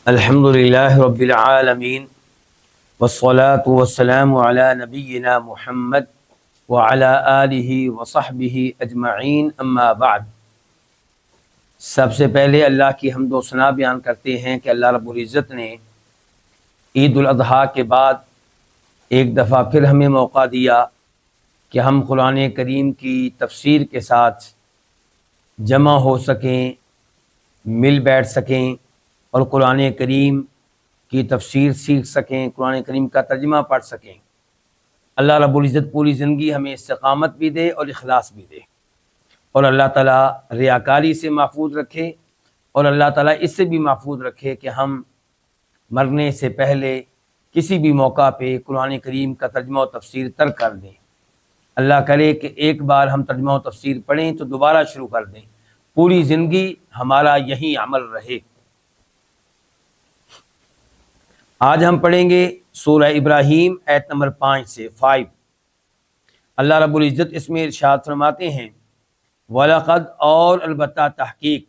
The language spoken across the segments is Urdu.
الحمد للہ رب العالمین والصلاة والسلام علی نبینا محمد وعلی آلہ وصحبہ اجمعین، اما بعد۔ سب سے پہلے اللہ کی حمد و ثنا بیان کرتے ہیں کہ اللہ رب العزت نے عید الاضحیٰ کے بعد ایک دفعہ پھر ہمیں موقع دیا کہ ہم قرآن کریم کی تفسیر کے ساتھ جمع ہو سکیں، مل بیٹھ سکیں اور قرآن کریم کی تفسیر سیکھ سکیں، قرآن کریم کا ترجمہ پڑھ سکیں۔ اللہ رب العزت پوری زندگی ہمیں استقامت بھی دے اور اخلاص بھی دے، اور اللہ تعالیٰ ریاکاری سے محفوظ رکھے، اور اللہ تعالیٰ اس سے بھی محفوظ رکھے کہ ہم مرنے سے پہلے کسی بھی موقع پہ قرآن کریم کا ترجمہ و تفسیر ترک کر دیں۔ اللہ کرے کہ ایک بار ہم ترجمہ و تفسیر پڑھیں تو دوبارہ شروع کر دیں، پوری زندگی ہمارا یہی عمل رہے۔ آج ہم پڑھیں گے سورہ ابراہیم آیت نمبر 5 سے 5۔ اللہ رب العزت اس میں ارشاد فرماتے ہیں، وَلَقَدْ اور البتہ تحقیق،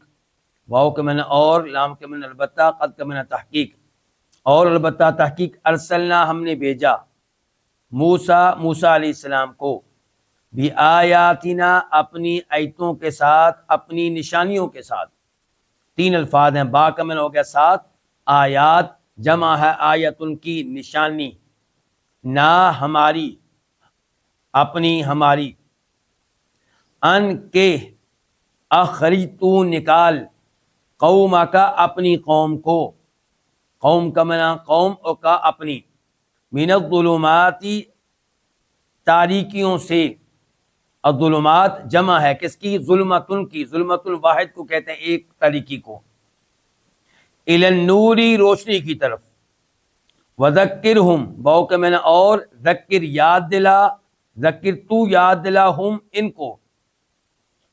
واو کے معنی اور، لام کے معنی البتہ، قد کے معنی تحقیق، اور البتہ تحقیق ارسلنا ہم نے بھیجا موسیٰ علیہ السلام کو بِآیاتنا اپنی آیتوں کے ساتھ، اپنی نشانیوں کے ساتھ۔ تین الفاظ ہیں، با کا معنی ہو گیا ساتھ، آیات جمع ہے آیتن کی نشانی، نا ہماری، اپنی ہماری، ان کے اخرج تو نکال، قوم کا اپنی قوم کو، قوم کا معنی قوم اور کا اپنی، من الظلماتی تاریکیوں سے، الظلمات جمع ہے کس کی؟ ظلمتن کی، ظلمت الواحد کو کہتے ہیں ایک تاریکی کو، الی النوری روشنی کی طرف، وذکرہم واو کے معنی اور، ذکر یاد دلا، ذکر تو یاد دلا ہم ان کو،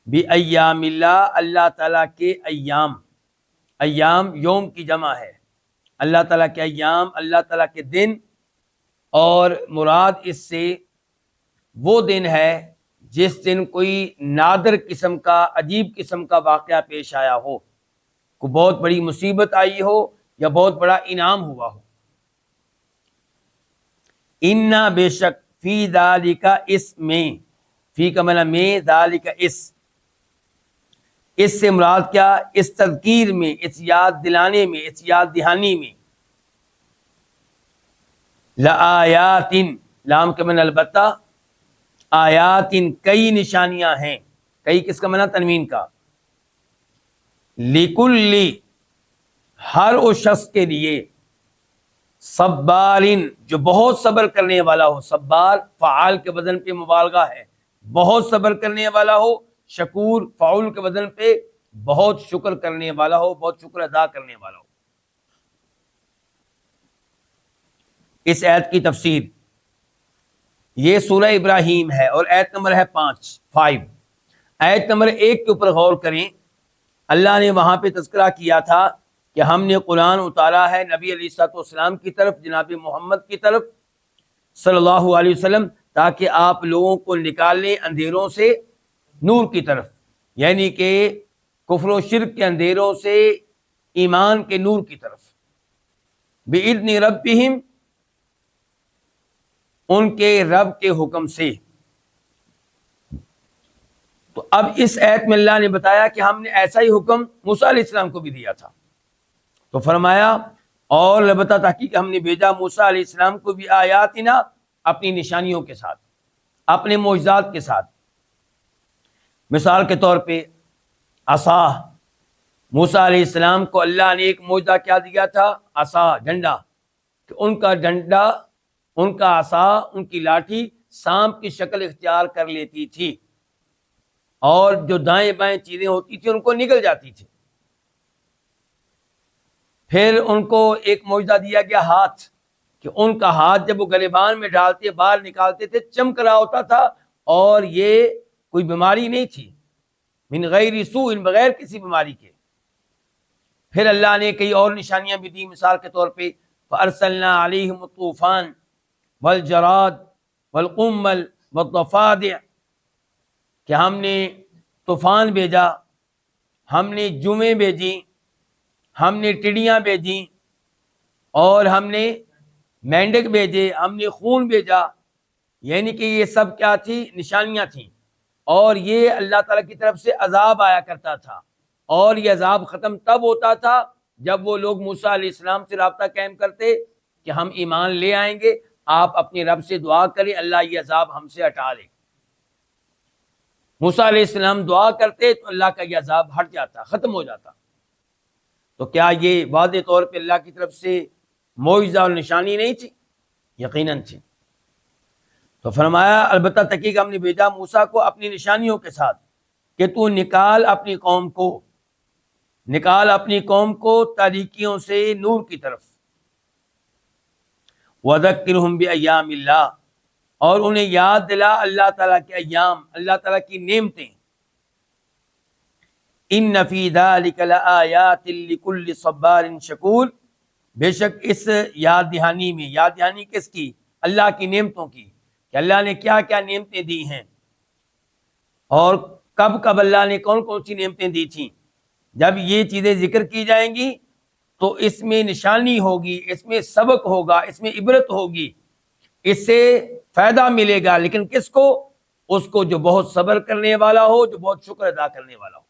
بِأَيَّامِ اللہ اللہ تعالیٰ کے ایام، ایام یوم کی جمع ہے، اللہ تعالیٰ کے ایام، اللہ تعالیٰ کے دن، اور مراد اس سے وہ دن ہے جس دن کوئی نادر قسم کا، عجیب قسم کا واقعہ پیش آیا ہو، کوئی بہت بڑی مصیبت آئی ہو یا بہت بڑا انعام ہوا ہو۔ اِنَّا بے شک، فی ذالک اس میں، فی کا معنی میں، ذالک اس سے مراد کیا؟ اس تذکیر میں، اس یاد دلانے میں، اس یاد دہانی میں، لآیات، لام کے معنی البتہ، آیات کئی نشانیاں ہیں، کئی کس کا معنی؟ تنوین کا، لکل ہر اس شخص کے لیے، صبارن جو بہت صبر کرنے والا ہو، صبار فعال کے وزن پہ مبالغہ ہے، بہت صبر کرنے والا ہو، شکور فعول کے وزن پہ بہت شکر کرنے والا ہو، بہت شکر ادا کرنے والا ہو۔ اس آیت کی تفسیر، یہ سورہ ابراہیم ہے اور آیت نمبر ہے 5۔ آیت نمبر 1 کے اوپر غور کریں، اللہ نے وہاں پہ تذکرہ کیا تھا کہ ہم نے قرآن اتارا ہے نبی علیہ الصلوۃ والسلام کی طرف، جناب محمد کی طرف صلی اللہ علیہ وسلم، تاکہ آپ لوگوں کو نکالیں اندھیروں سے نور کی طرف، یعنی کہ کفر و شرک کے اندھیروں سے ایمان کے نور کی طرف، بِإِذْنِ رَبِّهِمْ ان کے رب کے حکم سے۔ تو اب اس آیت میں اللہ نے بتایا کہ ہم نے ایسا ہی حکم موسیٰ علیہ السلام کو بھی دیا تھا، تو فرمایا اور البتہ تحقیق ہم نے بھیجا موسیٰ علیہ السلام کو بھی آیاتنا اپنی نشانیوں کے ساتھ، اپنے معجزات کے ساتھ۔ مثال کے طور پہ عصا، موسیٰ علیہ السلام کو اللہ نے ایک معجزہ کیا دیا تھا؟ عصا، ڈنڈا، کہ ان کا ڈنڈا، ان کا عصا، ان کی لاٹھی سانپ کی شکل اختیار کر لیتی تھی، اور جو دائیں بائیں چیزیں ہوتی تھیں ان کو نگل جاتی تھی۔ پھر ان کو ایک معجزہ دیا گیا ہاتھ، کہ ان کا ہاتھ جب وہ گریبان میں ڈالتے باہر نکالتے تھے چمک رہا ہوتا تھا، اور یہ کوئی بیماری نہیں تھی، من غیر سوء، بغیر کسی بیماری کے۔ پھر اللہ نے کئی اور نشانیاں بھی دی، مثال کے طور پہ فَأَرْسَلْنَا عَلَيْهِمُ الطُّوفَانَ وَالْجَرَادَ وَالْقُمَّلَ وَالضَّفَادِعَ، کہ ہم نے طوفان بھیجا، ہم نے جوئیں بھیجیں، ہم نے ٹڈیاں بھیجیں، اور ہم نے مینڈک بھیجے، ہم نے خون بھیجا، یعنی کہ یہ سب کیا تھی؟ نشانیاں تھیں، اور یہ اللہ تعالیٰ کی طرف سے عذاب آیا کرتا تھا، اور یہ عذاب ختم تب ہوتا تھا جب وہ لوگ موسیٰ علیہ السلام سے رابطہ قائم کرتے کہ ہم ایمان لے آئیں گے، آپ اپنے رب سے دعا کریں اللہ یہ عذاب ہم سے ہٹا لے۔ موسیٰ علیہ السلام دعا کرتے تو اللہ کا یہ عذاب ہٹ جاتا، ختم ہو جاتا۔ تو کیا یہ واضح طور پہ اللہ کی طرف سے معجزہ اور نشانی نہیں تھی؟ یقیناً تھی۔ تو فرمایا البتہ تحقیق ہم نے بھیجا موسیٰ کو اپنی نشانیوں کے ساتھ کہ تو نکال اپنی قوم کو تاریکیوں سے نور کی طرف، وَذَكِّرْهُمْ بِأَيَّامِ اللَّهِ، اور انہیں یاد دلا اللہ تعالیٰ کے ایام، اللہ تعالیٰ کی نعمتیں۔ إِنَّ فِي ذَلِكَ لَآيَاتٍ لِكُلِّ صَبَّارٍ شَكُورٍ، بے شک اس یاد دہانی میں، یاد دہانی کس کی؟ اللہ کی نعمتوں کی، کہ اللہ نے کیا کیا نعمتیں دی ہیں، اور کب کب اللہ نے کون کون سی نعمتیں دی تھیں۔ جب یہ چیزیں ذکر کی جائیں گی تو اس میں نشانی ہوگی، اس میں سبق ہوگا، اس میں عبرت ہوگی، اس سے فائدہ ملے گا، لیکن کس کو؟ اس کو جو بہت صبر کرنے والا ہو، جو بہت شکر ادا کرنے والا ہو،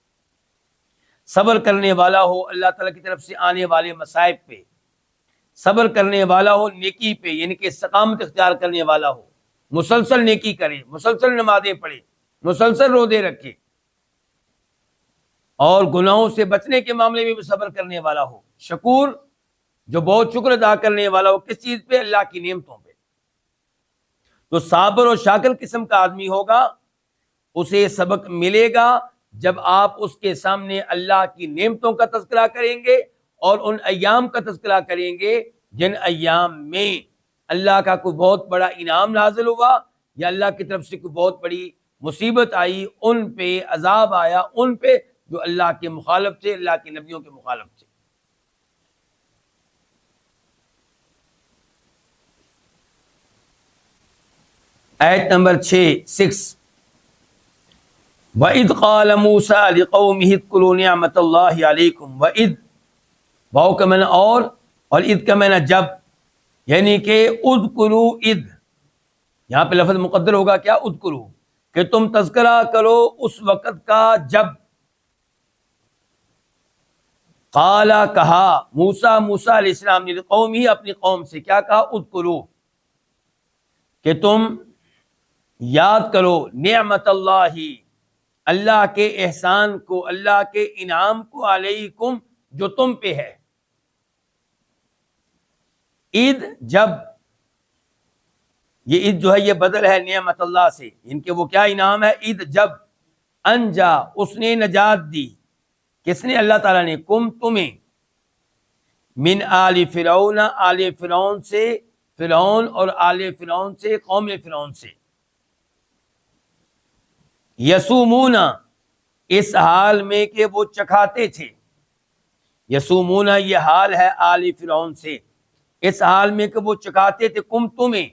صبر کرنے والا ہو اللہ تعالیٰ کی طرف سے آنے والے مصائب پہ، صبر کرنے والا ہو نیکی پہ، یعنی کہ استقامت اختیار کرنے والا ہو، مسلسل نیکی کرے، مسلسل نمازیں پڑھے، مسلسل روزے رکھے، اور گناہوں سے بچنے کے معاملے میں بھی صبر کرنے والا ہو، شکور جو بہت شکر ادا کرنے والا ہو، کس چیز پہ؟ اللہ کی نعمتوں پہ۔ تو صابر اور شاکر قسم کا آدمی ہوگا، اسے سبق ملے گا جب آپ اس کے سامنے اللہ کی نعمتوں کا تذکرہ کریں گے اور ان ایام کا تذکرہ کریں گے جن ایام میں اللہ کا کوئی بہت بڑا انعام نازل ہوا یا اللہ کی طرف سے کوئی بہت بڑی مصیبت آئی، ان پہ عذاب آیا، ان پہ جو اللہ کے مخالف تھے، اللہ کے نبیوں کے مخالف تھے۔ آیت نمبر 6 وَإِذْ قَالَ مُوسَىٰ لِقَوْمِهِ اذْكُرُوا نِعْمَةَ اللَّهِ عَلَيْكُمْ، وَإِذْ واو کا معنی اور اذ کا معنی جب، یعنی کہ اذکروا اذ، یہاں پہ لفظ مقدر ہوگا کیا؟ اذکروا، کہ تم تذکرہ کرو اس وقت کا جب قال کہا موسیٰ علیہ السلام نے قوم ہی اپنی قوم سے کیا کہا؟ اذکروا، کہ تم یاد کرو نعمت اللہ کے احسان کو، اللہ کے انعام کو، علیکم جو تم پہ ہے۔ عید جب، یہ عید جو ہے یہ بدل ہے نعمت اللہ سے، ان کے وہ کیا انعام ہے؟ عید جب انجا اس نے نجات دی، کس نے؟ اللہ تعالیٰ نے، کم تمہیں، من آل فرعون آل فرعون سے، فرعون اور آل فرعون سے، قوم فرعون سے، یسومونا اس حال میں کہ وہ چکھاتے تھے، یسومونا یہ حال ہے آل فرعون سے، اس حال میں کہ وہ چکھاتے تھے کم تمہیں،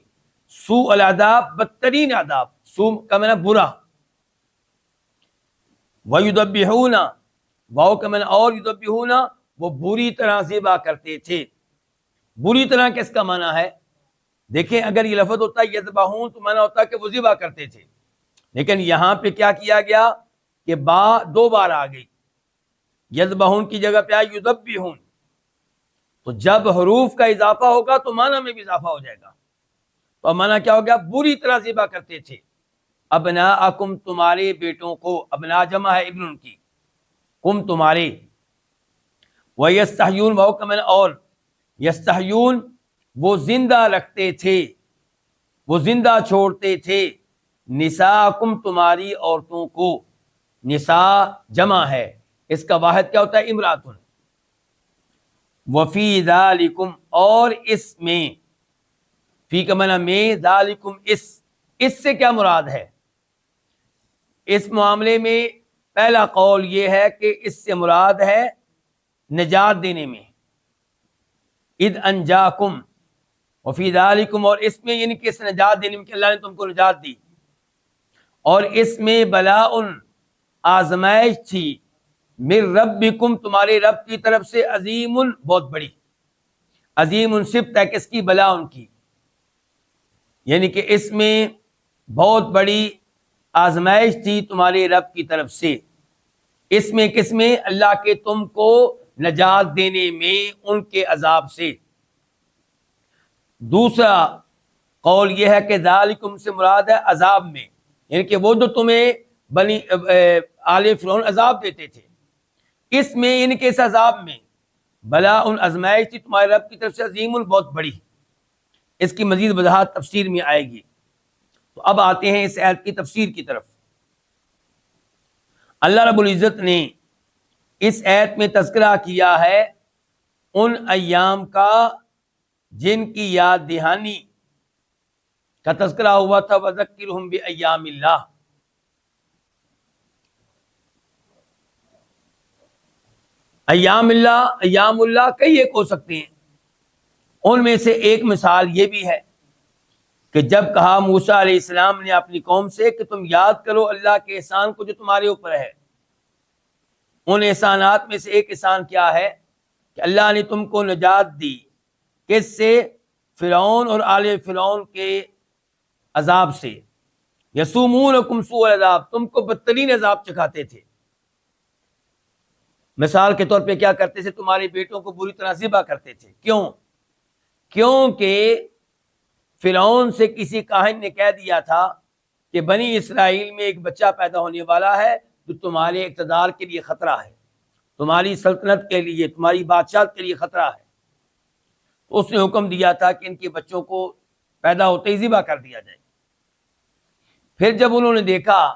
سوء العذاب بدترین عذاب، سوء کا معنی برا، وَيُذَبِّحُونَ واو کا معنی اور، یذبحون وہ بری طرح ذبح کرتے تھے۔ بری طرح کس کا معنی ہے؟ دیکھیں اگر یہ لفظ ہوتا ہے یذبحون تو معنی ہوتا ہے کہ وہ ذبح کرتے تھے، لیکن یہاں پہ کیا کیا گیا کہ با دو بار آ گئی، یذبحون کی جگہ پہ آئی یذبحون، تو جب حروف کا اضافہ ہوگا تو معنی میں بھی اضافہ ہو جائے گا، تو معنی کیا ہو گیا؟ بری طرح ذبح کرتے تھے، ابناءکم تمہارے بیٹوں کو، ابنا جمع ہے ابن کی، کم تمہارے، وَيَسْتَحْيُونَ واو کا معنی اور، یستحیون وہ زندہ رکھتے تھے، وہ زندہ چھوڑتے تھے، نساءکم تمہاری عورتوں کو، نساء جمع ہے، اس کا واحد کیا ہوتا ہے؟ امراتن، وفی ذالکم اور اس میں، فی کا معنی میں، ذالکم اس سے کیا مراد ہے؟ اس معاملے میں پہلا قول یہ ہے کہ اس سے مراد ہے نجات دینے میں، اذ انجاکم وفی ذالکم، اور اس میں یعنی کہ اس نجات دینے میں کہ اللہ نے تم کو نجات دی، اور اس میں بلاء آزمائش تھی، من ربکم تمہارے رب کی طرف سے، عظیم بہت بڑی، عظیم صبت ہے کس کی؟ بلا ان کی، یعنی کہ اس میں بہت بڑی آزمائش تھی تمہارے رب کی طرف سے، اس میں کس میں؟ اللہ کے تم کو نجات دینے میں ان کے عذاب سے۔ دوسرا قول یہ ہے کہ ذالکم سے مراد ہے عذاب میں، یعنی کہ وہ جو تمہیں بنی آل فرعون عذاب دیتے تھے، اس میں یعنی کہ اس عذاب میں بلا ان ازمائش تھی تمہارے رب کی طرف سے عظیم بہت بڑی۔ اس کی مزید وضاحت تفسیر میں آئے گی۔ تو اب آتے ہیں اس آیت کی تفسیر کی طرف۔ اللہ رب العزت نے اس آیت میں تذکرہ کیا ہے ان ایام کا جن کی یاد دہانی کا تذکرہ ہوا تھا، وذکرہم بایام اللہ۔ ایام اللہ کئی ایک ہو سکتے ہیں، ان میں سے ایک مثال یہ بھی ہے کہ جب کہا موسیٰ علیہ السلام نے اپنی قوم سے کہ تم یاد کرو اللہ کے احسان کو جو تمہارے اوپر ہے، ان احسانات میں سے ایک احسان کیا ہے کہ اللہ نے تم کو نجات دی، کس سے؟ فرعون اور آل فرعون کے عذاب سے۔ یسومونکم سوء العذاب، تم کو بدترین عذاب چکھاتے تھے۔ مثال کے طور پہ کیا کرتے تھے؟ تمہارے بیٹوں کو بری طرح ذبح کرتے تھے۔ کیونکہ فرعون سے کسی کاہن نے کہہ دیا تھا کہ بنی اسرائیل میں ایک بچہ پیدا ہونے والا ہے جو تمہارے اقتدار کے لیے خطرہ ہے، تمہاری سلطنت کے لیے، تمہاری بادشاہت کے لیے خطرہ ہے۔ تو اس نے حکم دیا تھا کہ ان کے بچوں کو پیدا ہوتے ہی ذبح کر دیا جائے۔ پھر جب انہوں نے دیکھا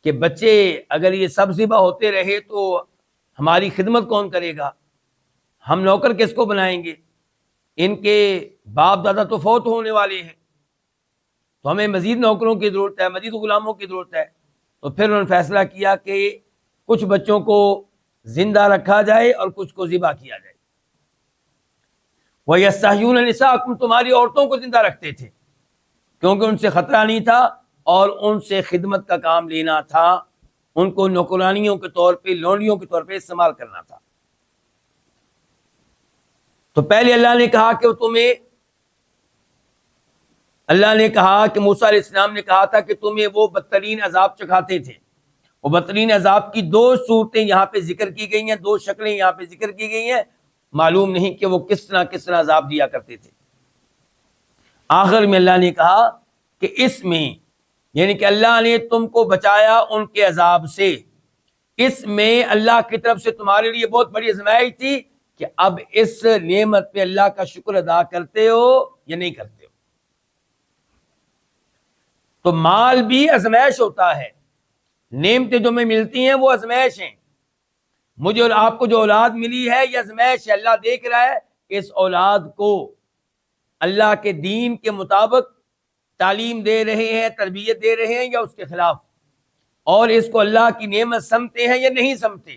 کہ بچے اگر یہ سب ذبح ہوتے رہے تو ہماری خدمت کون کرے گا، ہم نوکر کس کو بنائیں گے، ان کے باپ دادا تو فوت ہونے والے ہیں، تو ہمیں مزید نوکروں کی ضرورت ہے، مزید غلاموں کی ضرورت ہے۔ تو پھر انہوں نے فیصلہ کیا کہ کچھ بچوں کو زندہ رکھا جائے اور کچھ کو ذبح کیا جائے۔ وَيَسْتَحْيُونَ نِسَاءَكُمْ، تمہاری عورتوں کو زندہ رکھتے تھے کیونکہ ان سے خطرہ نہیں تھا اور ان سے خدمت کا کام لینا تھا، ان کو نوکرانیوں کے طور پہ، لونڈیوں کے طور پہ استعمال کرنا تھا۔ تو پہلے اللہ نے کہا کہ اللہ نے کہا کہ موسیٰ علیہ السلام نے کہا تھا کہ تمہیں وہ بدترین عذاب چکھاتے تھے۔ وہ بدترین عذاب کی دو صورتیں یہاں پہ ذکر کی گئی ہیں، دو شکلیں یہاں پہ ذکر کی گئی ہیں، معلوم نہیں کہ وہ کس طرح عذاب دیا کرتے تھے۔ آخر میں اللہ نے کہا کہ اس میں یعنی کہ اللہ نے تم کو بچایا ان کے عذاب سے، اس میں اللہ کی طرف سے تمہارے لیے بہت بڑی آزمائش تھی کہ اب اس نعمت پہ اللہ کا شکر ادا کرتے ہو یا نہیں کرتے ہو۔ تو مال بھی آزمائش ہوتا ہے، نعمتیں جو میں ملتی ہیں وہ آزمائش ہیں۔ مجھے اور آپ کو جو اولاد ملی ہے یہ آزمائش ہے، اللہ دیکھ رہا ہے کہ اس اولاد کو اللہ کے دین کے مطابق تعلیم دے رہے ہیں، تربیت دے رہے ہیں یا اس کے خلاف، اور اس کو اللہ کی نعمت سمجھتے ہیں یا نہیں سمجھتے،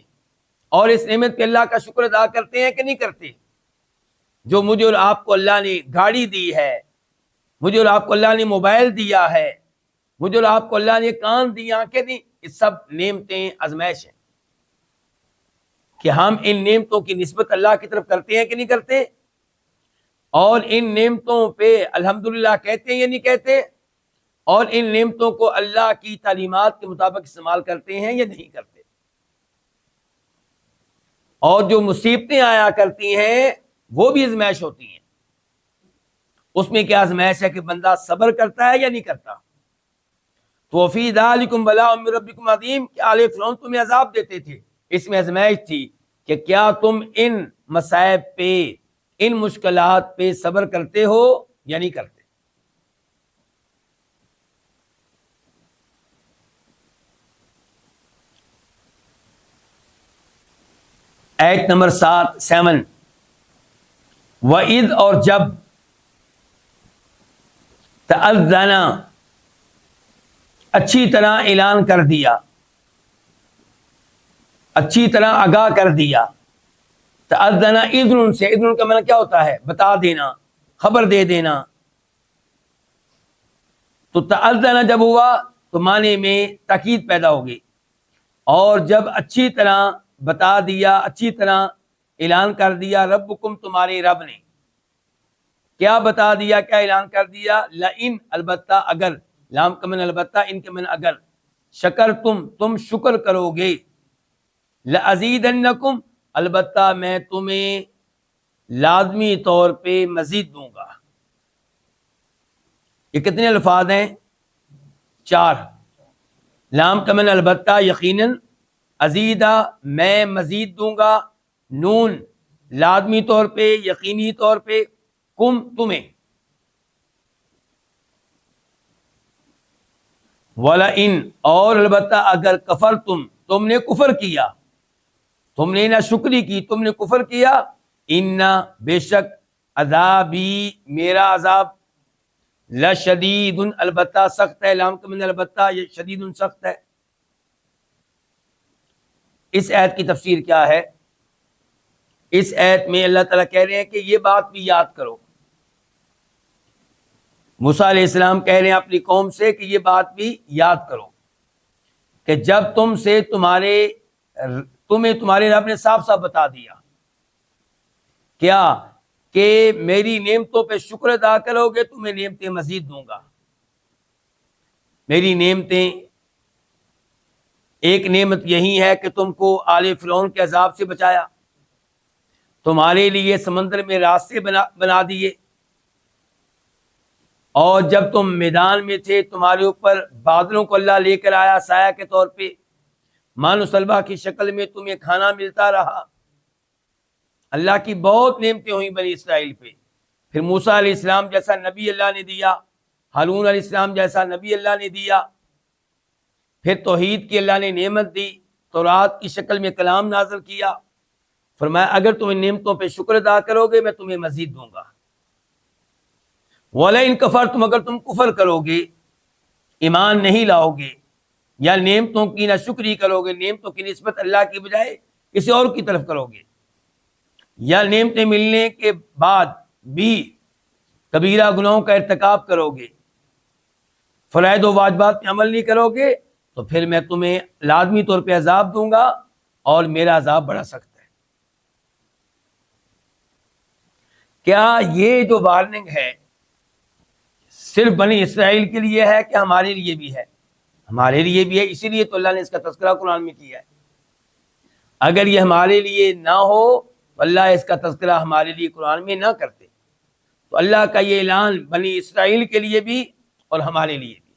اور اس نعمت پہ اللہ کا شکر ادا کرتے ہیں کہ نہیں کرتے۔ جو مجھے اور آپ کو اللہ نے گاڑی دی ہے، مجھے اور آپ کو اللہ نے موبائل دیا ہے، مجھے اور آپ کو اللہ نے کان دی، آنکھیں دی، یہ سب نعمتیں آزمائش ہیں کہ ہم ان نعمتوں کی نسبت اللہ کی طرف کرتے ہیں کہ نہیں کرتے، اور ان نعمتوں پہ الحمدللہ کہتے ہیں یا نہیں کہتے، اور ان نعمتوں کو اللہ کی تعلیمات کے مطابق استعمال کرتے ہیں یا نہیں کرتے۔ اور جو مصیبتیں آیا کرتی ہیں وہ بھی آزمائش ہوتی ہیں، اس میں کیا آزمائش ہے کہ بندہ صبر کرتا ہے یا نہیں کرتا۔ تو فی ذالکم بلاء من ربکم عظیم، کہ آل فرعون تمہیں عذاب دیتے تھے، اس میں آزمائش تھی کہ کیا تم ان مصائب پہ، ان مشکلات پہ صبر کرتے ہو یا نہیں کرتے۔ ایت نمبر 7 وَإِذْ، اور جب، تأذن، اچھی طرح اعلان کر دیا، اچھی طرح آگاہ کر دیا۔ تأذن اذن سے، اذن کا معنی کیا ہوتا ہے؟ بتا دینا، خبر دے دینا۔ تو تأذن جب ہوا تو معنی میں تاکید پیدا ہوگی، اور جب اچھی طرح بتا دیا، اچھی طرح اعلان کر دیا، ربکم، تمہارے رب نے، کیا بتا دیا، کیا اعلان کر دیا؟ لئن، البتہ، اگر، لام کا من البتہ، ان کے من اگر، شکر تم شکر کرو گے، لازیدنکم، البتہ میں تمہیں لازمی طور پہ مزید دوں گا۔ یہ کتنے الفاظ ہیں؟ 4۔ لام کا من البتہ یقیناً، ازیدہ میں مزید دوں گا، نون لازمی طور پہ، یقینی طور پہ، کم تمہیں، وَلَئِن اور البتہ اگر کفر تم نے کفر کیا، تم نے نہ شکری کی، تم نے کفر کیا، ان بے شک، عذابی میرا عذاب، لشدید البتہ سخت ہے، لام کا من البتہ یہ شدید سخت ہے۔ اس آیت کی تفسیر کیا ہے؟ اس آیت میں اللہ تعالیٰ کہہ رہے ہیں کہ یہ بات بھی یاد کرو۔ موسیٰ علیہ السلام کہہ رہے ہیں اپنی قوم سے کہ یہ بات بھی یاد کرو کہ جب تمہیں تمہارے رب نے صاف صاف بتا دیا کیا کہ میری نعمتوں پہ شکر ادا کرو گے، تمہیں نعمتیں مزید دوں گا۔ میری نعمتیں، ایک نعمت یہی ہے کہ تم کو آل فرعون کے عذاب سے بچایا، تمہارے لیے سمندر میں راستے بنا دیے، اور جب تم میدان میں تھے تمہارے اوپر بادلوں کو اللہ لے کر آیا سایہ کے طور پہ، مان و سلوہ کی شکل میں تمہیں کھانا ملتا رہا۔ اللہ کی بہت نعمتیں ہوئیں بنی اسرائیل پہ۔ پھر موسیٰ علیہ السلام جیسا نبی اللہ نے دیا، ہارون علیہ السلام جیسا نبی اللہ نے دیا، پھر توحید کی اللہ نے نعمت دی، تورات کی شکل میں کلام نازل کیا، فرمایا اگر تم ان نعمتوں پہ شکر ادا کرو گے میں تمہیں مزید دوں گا۔ وَلَئِن كَفَرْتُمْ اگر تم کفر کرو گے، ایمان نہیں لاؤ گے، یا نعمتوں کی نہ شکری کرو گے، نعمتوں کی نسبت اللہ کی بجائے کسی اور کی طرف کرو گے، یا نعمتیں ملنے کے بعد بھی کبیرہ گناہوں کا ارتکاب کرو گے، فرائض و واجبات پہ عمل نہیں کرو گے، تو پھر میں تمہیں لازمی طور پہ عذاب دوں گا، اور میرا عذاب بڑا سخت ہے۔ کیا یہ جو وارننگ ہے صرف بنی اسرائیل کے لیے ہے کہ ہمارے لیے بھی ہے؟ ہمارے لیے بھی ہے، اسی لیے تو اللہ نے اس کا تذکرہ قرآن میں کیا ہے۔ اگر یہ ہمارے لیے نہ ہو تو اللہ اس کا تذکرہ ہمارے لیے قرآن میں نہ کرتے۔ تو اللہ کا یہ اعلان بنی اسرائیل کے لیے بھی اور ہمارے لیے بھی،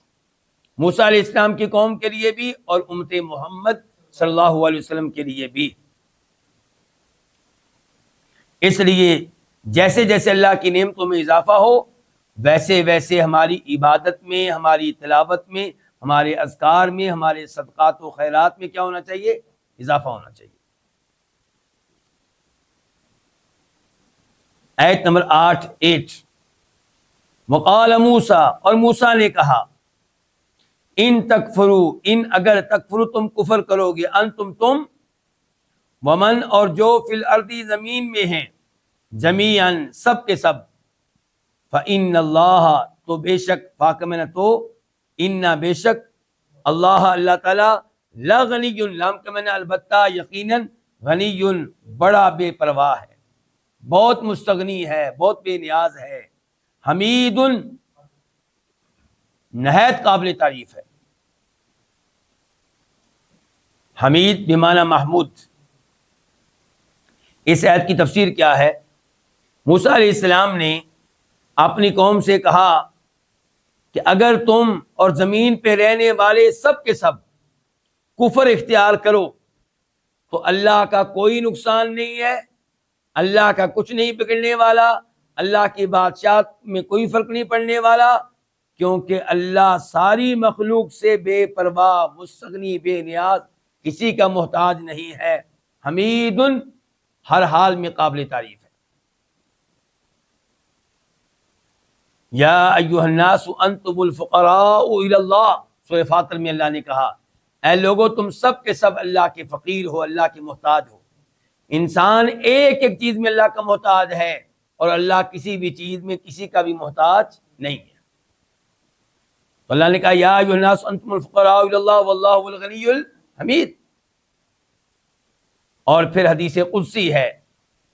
موسیٰ علیہ السلام کی قوم کے لیے بھی اور امت محمد صلی اللہ علیہ وسلم کے لیے بھی۔ اس لیے جیسے جیسے اللہ کی نعمتوں میں اضافہ ہو، ویسے ویسے ہماری عبادت میں، ہماری تلاوت میں، ہمارے اذکار میں، ہمارے صدقات و خیرات میں کیا ہونا چاہیے؟ اضافہ ہونا چاہیے۔ آیت نمبر 8 وقال موسیٰ اور موسیٰ نے کہا، ان تکفروا، ان اگر تکفروا تم کفر کرو گے، انتم تم، ومن اور جو فی الارض زمین میں ہیں، جمیعاً سب کے سب، فإن اللہ تو بے شک، فاکمنا تو، ان بے شک، اللہ تعالیٰ، لا غنی، لام کا معنی البتہ یقیناً، غنی بڑا بے پرواہ ہے، بہت مستغنی ہے، بہت بے نیاز ہے، حمید نہایت قابل تعریف ہے۔ حمید بمعنی محمود۔ اس آیت کی تفسیر کیا ہے؟ موسیٰ علیہ السلام نے اپنی قوم سے کہا کہ اگر تم اور زمین پہ رہنے والے سب کے سب کفر اختیار کرو تو اللہ کا کوئی نقصان نہیں ہے، اللہ کا کچھ نہیں بگڑنے والا، اللہ کی بادشاہت میں کوئی فرق نہیں پڑنے والا، کیونکہ اللہ ساری مخلوق سے بے پرواہ، مستغنی، بے نیاز، کسی کا محتاج نہیں ہے، حمید ہر حال میں قابل تعریف ہے۔ یا ایھا الناس انتم الفقراء الی اللہ، سورہ فاطر میں اللہ نے کہا اے لوگو تم سب کے سب اللہ کے فقیر ہو، اللہ کے محتاج ہو۔ انسان ایک ایک چیز میں اللہ کا محتاج ہے، اور اللہ کسی بھی چیز میں کسی کا بھی محتاج نہیں ہے۔ تو اللہ نے کہا یا ایھا الناس انتم الفقراء الی اللہ واللہ هو الغنی الحمید۔ اور پھر حدیث قدسی ہے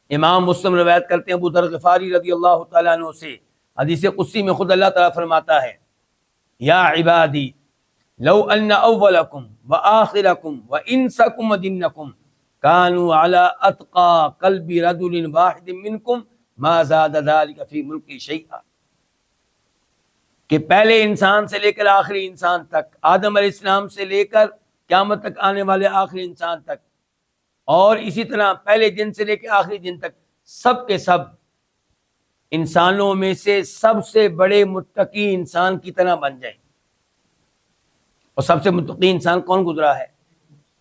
امام مسلم روایت کرتے ہیں ابو ذر غفاری رضی اللہ تعالیٰ عنہ سے، حدیث قدسی میں خود اللہ تعالیٰ فرماتا ہے یا عبادی لو ان اولکم وآخرکم وانسکم وجنکم کانوا علی اتقى قلب رجل واحد منکم ما زاد ذلك فی ملکی شیئا، کہ پہلے انسان سے لے کر آخری انسان تک، آدم علیہ السلام سے لے کر قیامت تک آنے والے آخری انسان تک، اور اسی طرح پہلے دن سے لے کے آخری دن تک، سب کے سب انسانوں میں سے سب سے بڑے متقی انسان کی طرح بن جائیں۔ اور سب سے متقی انسان کون گزرا ہے؟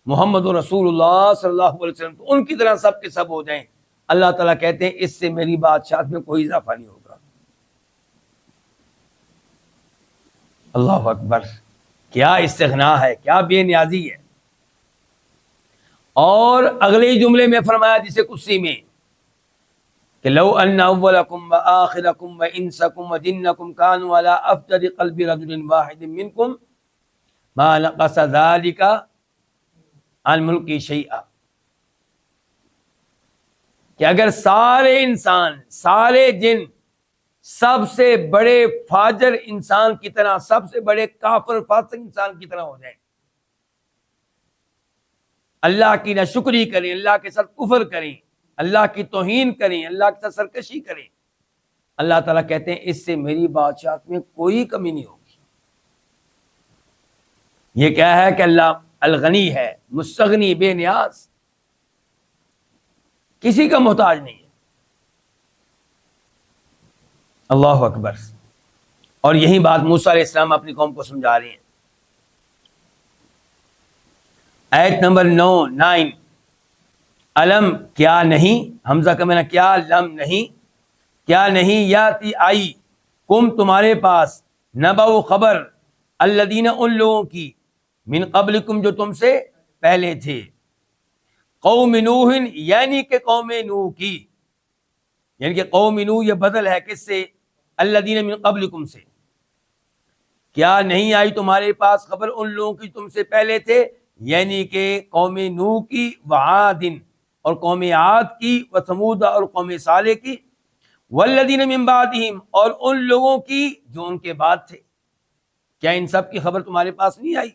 محمد رسول اللہ صلی اللہ علیہ وسلم، تو ان کی طرح سب کے سب ہو جائیں۔ اللہ تعالیٰ کہتے ہیں اس سے میری بادشاہت میں کوئی اضافہ نہیں ہوگا۔ اللہ اکبر، کیا استغنا ہے، کیا بے نیازی ہے۔ اور اگلے جملے میں فرمایا جسے قدسی میں کہ لو ان اولکم وآخرکم وانسکم وجنکم کانوا علی افجر قلب رجل واحد منکم ما نقص ذلک عن ملکی شیئا، کہ اگر سارے انسان، سارے جن سب سے بڑے فاجر انسان کی طرح، سب سے بڑے کافر فاسق انسان کی طرح ہو جائیں، اللہ کی ناشکری کریں، اللہ کے ساتھ کفر کریں، اللہ کی توہین کریں، اللہ کے ساتھ سرکشی کریں، اللہ تعالیٰ کہتے ہیں اس سے میری بادشاہت میں کوئی کمی نہیں ہوگی۔ یہ کیا ہے کہ اللہ الغنی ہے، مستغنی، بے نیاز، کسی کا محتاج نہیں ہے۔ اللہ اکبر۔ اور یہی بات موسیٰ علیہ السلام اپنی قوم کو سمجھا رہے ہیں۔ آیت نمبر 9 علم، کیا نہیں، حمزہ کا معنی کیا، لم نہیں، کیا نہیں، یاتی آئی، کم تمہارے پاس، نبأ خبر، الذین ان لوگوں کی، من قبلکم جو تم سے پہلے تھے، قوم نوح یعنی کہ قوم نوح کی، یعنی کہ قوم نوح یہ بدل ہے کس سے؟ الذین من قبلکم سے۔ کیا نہیں آئی تمہارے پاس خبر ان لوگوں کی تم سے پہلے تھے، یعنی کہ قوم نوح کی، وعاد اور قوم عاد کی، وثمود اور قوم صالح کی، والذین من بعدہم اور ان لوگوں کی جو ان کے بعد تھے۔ کیا ان سب کی خبر تمہارے پاس نہیں آئی؟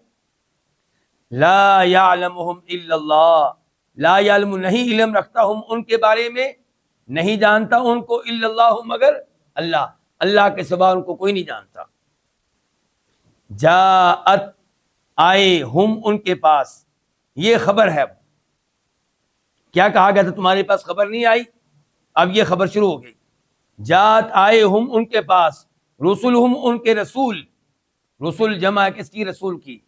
لا یعلمہم الا اللہ، لا یعلم نہیں علم رکھتا ہم ان کے بارے میں، نہیں جانتا ان کو، الا اللہ مگر اللہ، اللہ کے سوا ان کو کوئی نہیں جانتا۔ جاءت آئے، ہم ان کے پاس، یہ خبر ہے۔ کیا کہا گیا تھا تمہارے پاس خبر نہیں آئی؟ اب یہ خبر شروع ہو گئی۔ جات آئے ہم ان کے پاس، رسولہم ان کے رسول، رسول جمع کس کی؟ رسول کی،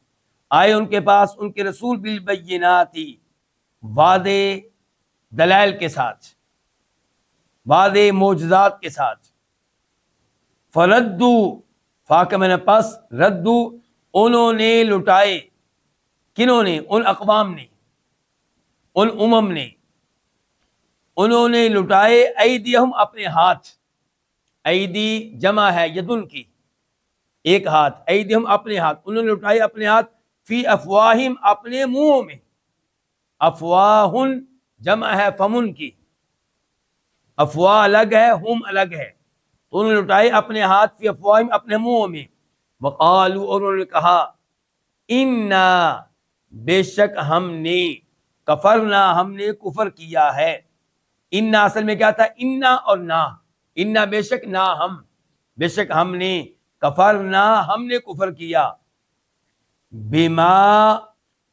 آئے ان کے پاس ان کے رسول، بالبیناتی واضح دلائل کے ساتھ، واضح معجزات کے ساتھ، فردو فاقہ میں نے پس، ردو انہوں نے لٹائے، کنہوں نے؟ ان اقوام نے، ان امم نے، انہوں نے لٹائے، ایدیہم اپنے ہاتھ، ایدی جمع ہے یدن کی، ایک ہاتھ، ایدیہم اپنے ہاتھ، انہوں نے لٹائے اپنے ہاتھ، فی افواہم اپنے منہوں میں، افواہن جمع ہے فمن کی، افواہ الگ ہے، ہم الگ ہے، تو انہوں نے لٹائے اپنے ہاتھ، فی افواہم اپنے منہوں میں، وقالو اور انہوں نے کہا، انا بے شک ہم نے، کفرنا ہم نے کفر کیا ہے، انا اصل میں کیا تھا؟ انا اور نا، انا بے شک، نا ہم، بے شک ہم نے، کفرنا ہم نے کفر کیا، بما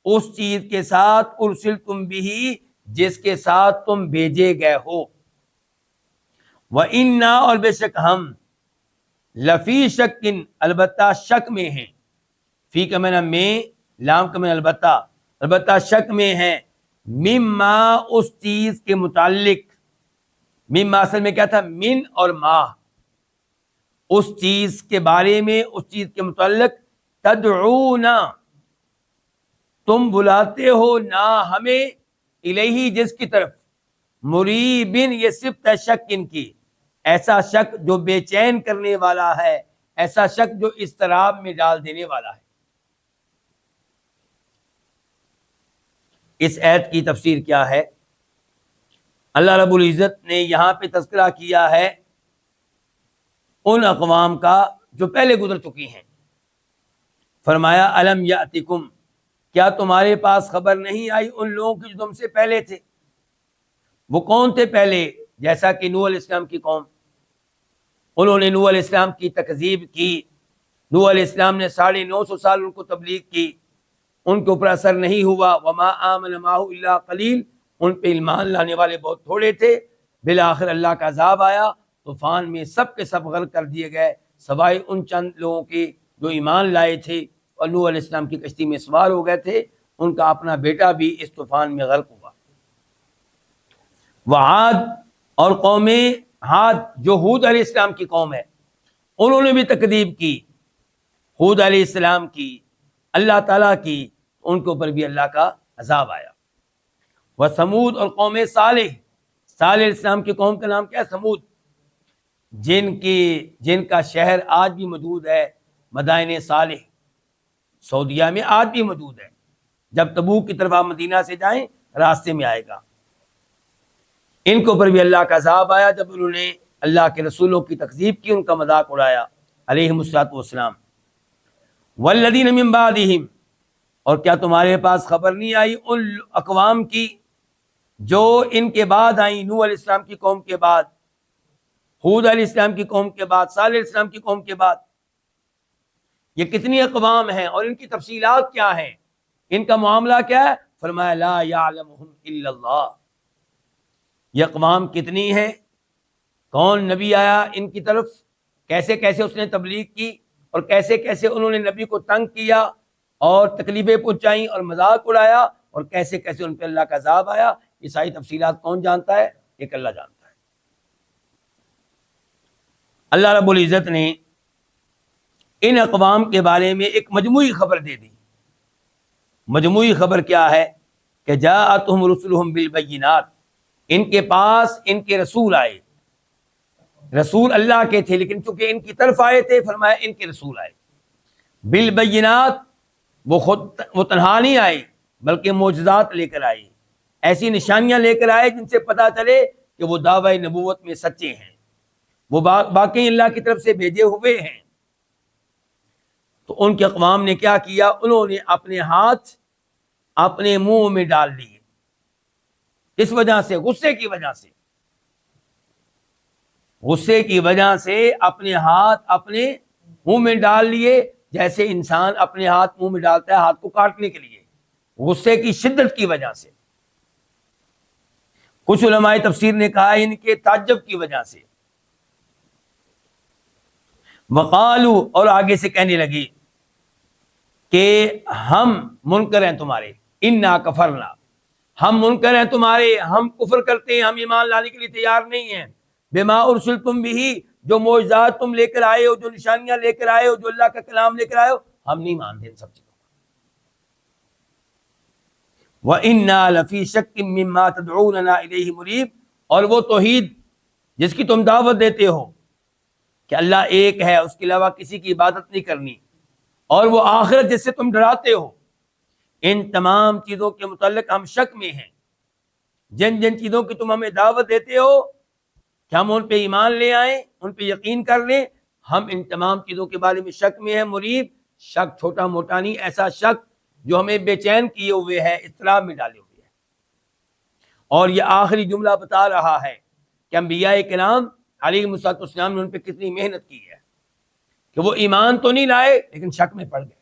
اس چیز کے ساتھ، ارسلتم بھی جس کے ساتھ تم بھیجے گئے ہو، وَإِنَّا اور بے شک ہم، لفی شکن البتہ شک میں ہیں، فی کا معنی میں، لام کا معنی البتہ، البتہ شک میں ہیں، مما اس چیز کے متعلق، مما اصل میں کیا تھا؟ من اور ما، اس چیز کے بارے میں، اس چیز کے متعلق، تدعونا تم بلاتے ہو، نا ہمیں، الیہ جس کی طرف، مریبن یہ صفت ہے شک ان کی، ایسا شک جو بے چین کرنے والا ہے، ایسا شک جو اضطراب میں ڈال دینے والا ہے۔ اس آیت کی تفسیر کیا ہے؟ اللہ رب العزت نے یہاں پہ تذکرہ کیا ہے ان اقوام کا جو پہلے گزر چکی ہیں. فرمایا الم یاتکم، کیا تمہارے پاس خبر نہیں آئی ان لوگوں کی جو تم سے پہلے تھے. وہ کون تھے پہلے؟ جیسا کہ نوح علیہ السلام کی قوم، انہوں نے نوح علیہ السلام کی تکذیب کی. نوح علیہ السلام نے 950 سال ان کو تبلیغ کی، ان کے اوپر اثر نہیں ہوا. وما آمن معہ الا قلیل، ان پہ ایمان لانے والے بہت تھوڑے تھے. بالآخر اللہ کا عذاب آیا، طوفان میں سب کے سب غرق کر دیے گئے سوائے ان چند لوگوں کے جو ایمان لائے تھے اور نوح علیہ السلام کی کشتی میں سوار ہو گئے تھے. ان کا اپنا بیٹا بھی اس طوفان میں غرق ہوا. وعاد اور قوم عاد جو ہود علیہ السلام کی قوم ہے، انہوں نے بھی تکذیب کی ہود علیہ السلام کی، اللہ تعالیٰ کی، ان کے اوپر بھی اللہ کا عذاب آیا. وثمود اور قوم صالح، صالح علیہ السلام کی قوم کا نام کیا ہے؟ سمود، جن کا شہر آج بھی موجود ہے، مدائن صالح، سعودیہ میں آج بھی موجود ہے. جب تبوک کی طرف آپ مدینہ سے جائیں راستے میں آئے گا. ان کے اوپر بھی اللہ کا عذاب آیا جب انہوں نے اللہ کے رسولوں کی تکذیب کی، ان کا مذاق اڑایا علیہم الصلوۃ والسلام. والذین من بعدہم، اور کیا تمہارے پاس خبر نہیں آئی ان اقوام کی جو ان کے بعد آئیں، نوح علیہ السلام کی قوم کے بعد، ہود علیہ السلام کی قوم کے بعد، صالح علیہ السلام کی قوم کے بعد. یہ کتنی اقوام ہیں اور ان کی تفصیلات کیا ہیں، ان کا معاملہ کیا ہے؟ فرمایا لا یعلمہم الا اللہ. یہ اقوام کتنی ہیں، کون نبی آیا ان کی طرف، کیسے کیسے اس نے تبلیغ کی اور کیسے کیسے انہوں نے نبی کو تنگ کیا اور تکلیفیں پہنچائیں اور مذاق اڑایا اور کیسے کیسے ان پہ اللہ کا عذاب آیا. یہ ساری تفصیلات کون جانتا ہے؟ ایک اللہ جانتا ہے. اللہ رب العزت نے ان اقوام کے بارے میں ایک مجموعی خبر دے دی. مجموعی خبر کیا ہے؟ کہ جاءتہم رسلہم بالبینات، ان کے پاس ان کے رسول آئے. رسول اللہ کے تھے لیکن چونکہ ان کی طرف آئے تھے، فرمایا ان کے رسول آئے بالبینات. وہ تنہا نہیں آئے بلکہ معجزات لے کر آئے، ایسی نشانیاں لے کر آئے جن سے پتہ چلے کہ وہ دعوی نبوت میں سچے ہیں، وہ باقی اللہ کی طرف سے بھیجے ہوئے ہیں. تو ان کے اقوام نے کیا کیا؟ انہوں نے اپنے ہاتھ اپنے منہ میں ڈال لیے. کس وجہ سے؟ غصے کی وجہ سے. غصے کی وجہ سے اپنے ہاتھ اپنے منہ میں ڈال لیے، جیسے انسان اپنے ہاتھ منہ میں ڈالتا ہے ہاتھ کو کاٹنے کے لیے، غصے کی شدت کی وجہ سے. کچھ علماء تفسیر نے کہا ان کے تعجب کی وجہ سے. وقالو، اور آگے سے کہنے لگی کہ ہم منکر ہیں تمہارے، انا کفرنا، ہم منکر ہیں تمہارے، ہم کفر کرتے ہیں، ہم ایمان لانے کے لیے تیار نہیں ہیں. بما ارسلتم بھی، جو معجزات تم لے کر آئے ہو، جو نشانیاں لے کر آئے ہو، جو اللہ کا کلام لے کر آئے ہو، ہم نہیں مانتے ان سب چیزوں کو. وَإِنَّا لَفِي شَكٍّ مِّمَّا تَدْعُونَنَا إِلَيْهِ مُرِيبٍ، اور وہ توحید جس کی تم دعوت دیتے ہو کہ اللہ ایک ہے، اس کے علاوہ کسی کی عبادت نہیں کرنی، اور وہ آخرت جس سے تم ڈراتے ہو، ان تمام چیزوں کے متعلق ہم شک میں ہیں. جن جن چیزوں کی تم ہمیں دعوت دیتے ہو کہ ہم ان پہ ایمان لے آئیں، ان پہ یقین کر لیں، ہم ان تمام چیزوں کے بارے میں شک میں ہیں. مریب، شک چھوٹا موٹا نہیں، ایسا شک جو ہمیں بے چین کیے ہوئے ہے، اضطراب میں ڈالے ہوئے ہے. اور یہ آخری جملہ بتا رہا ہے کہ انبیاء کرام علیہ السلام نے ان پہ کتنی محنت کی ہے کہ وہ ایمان تو نہیں لائے لیکن شک میں پڑ گئے.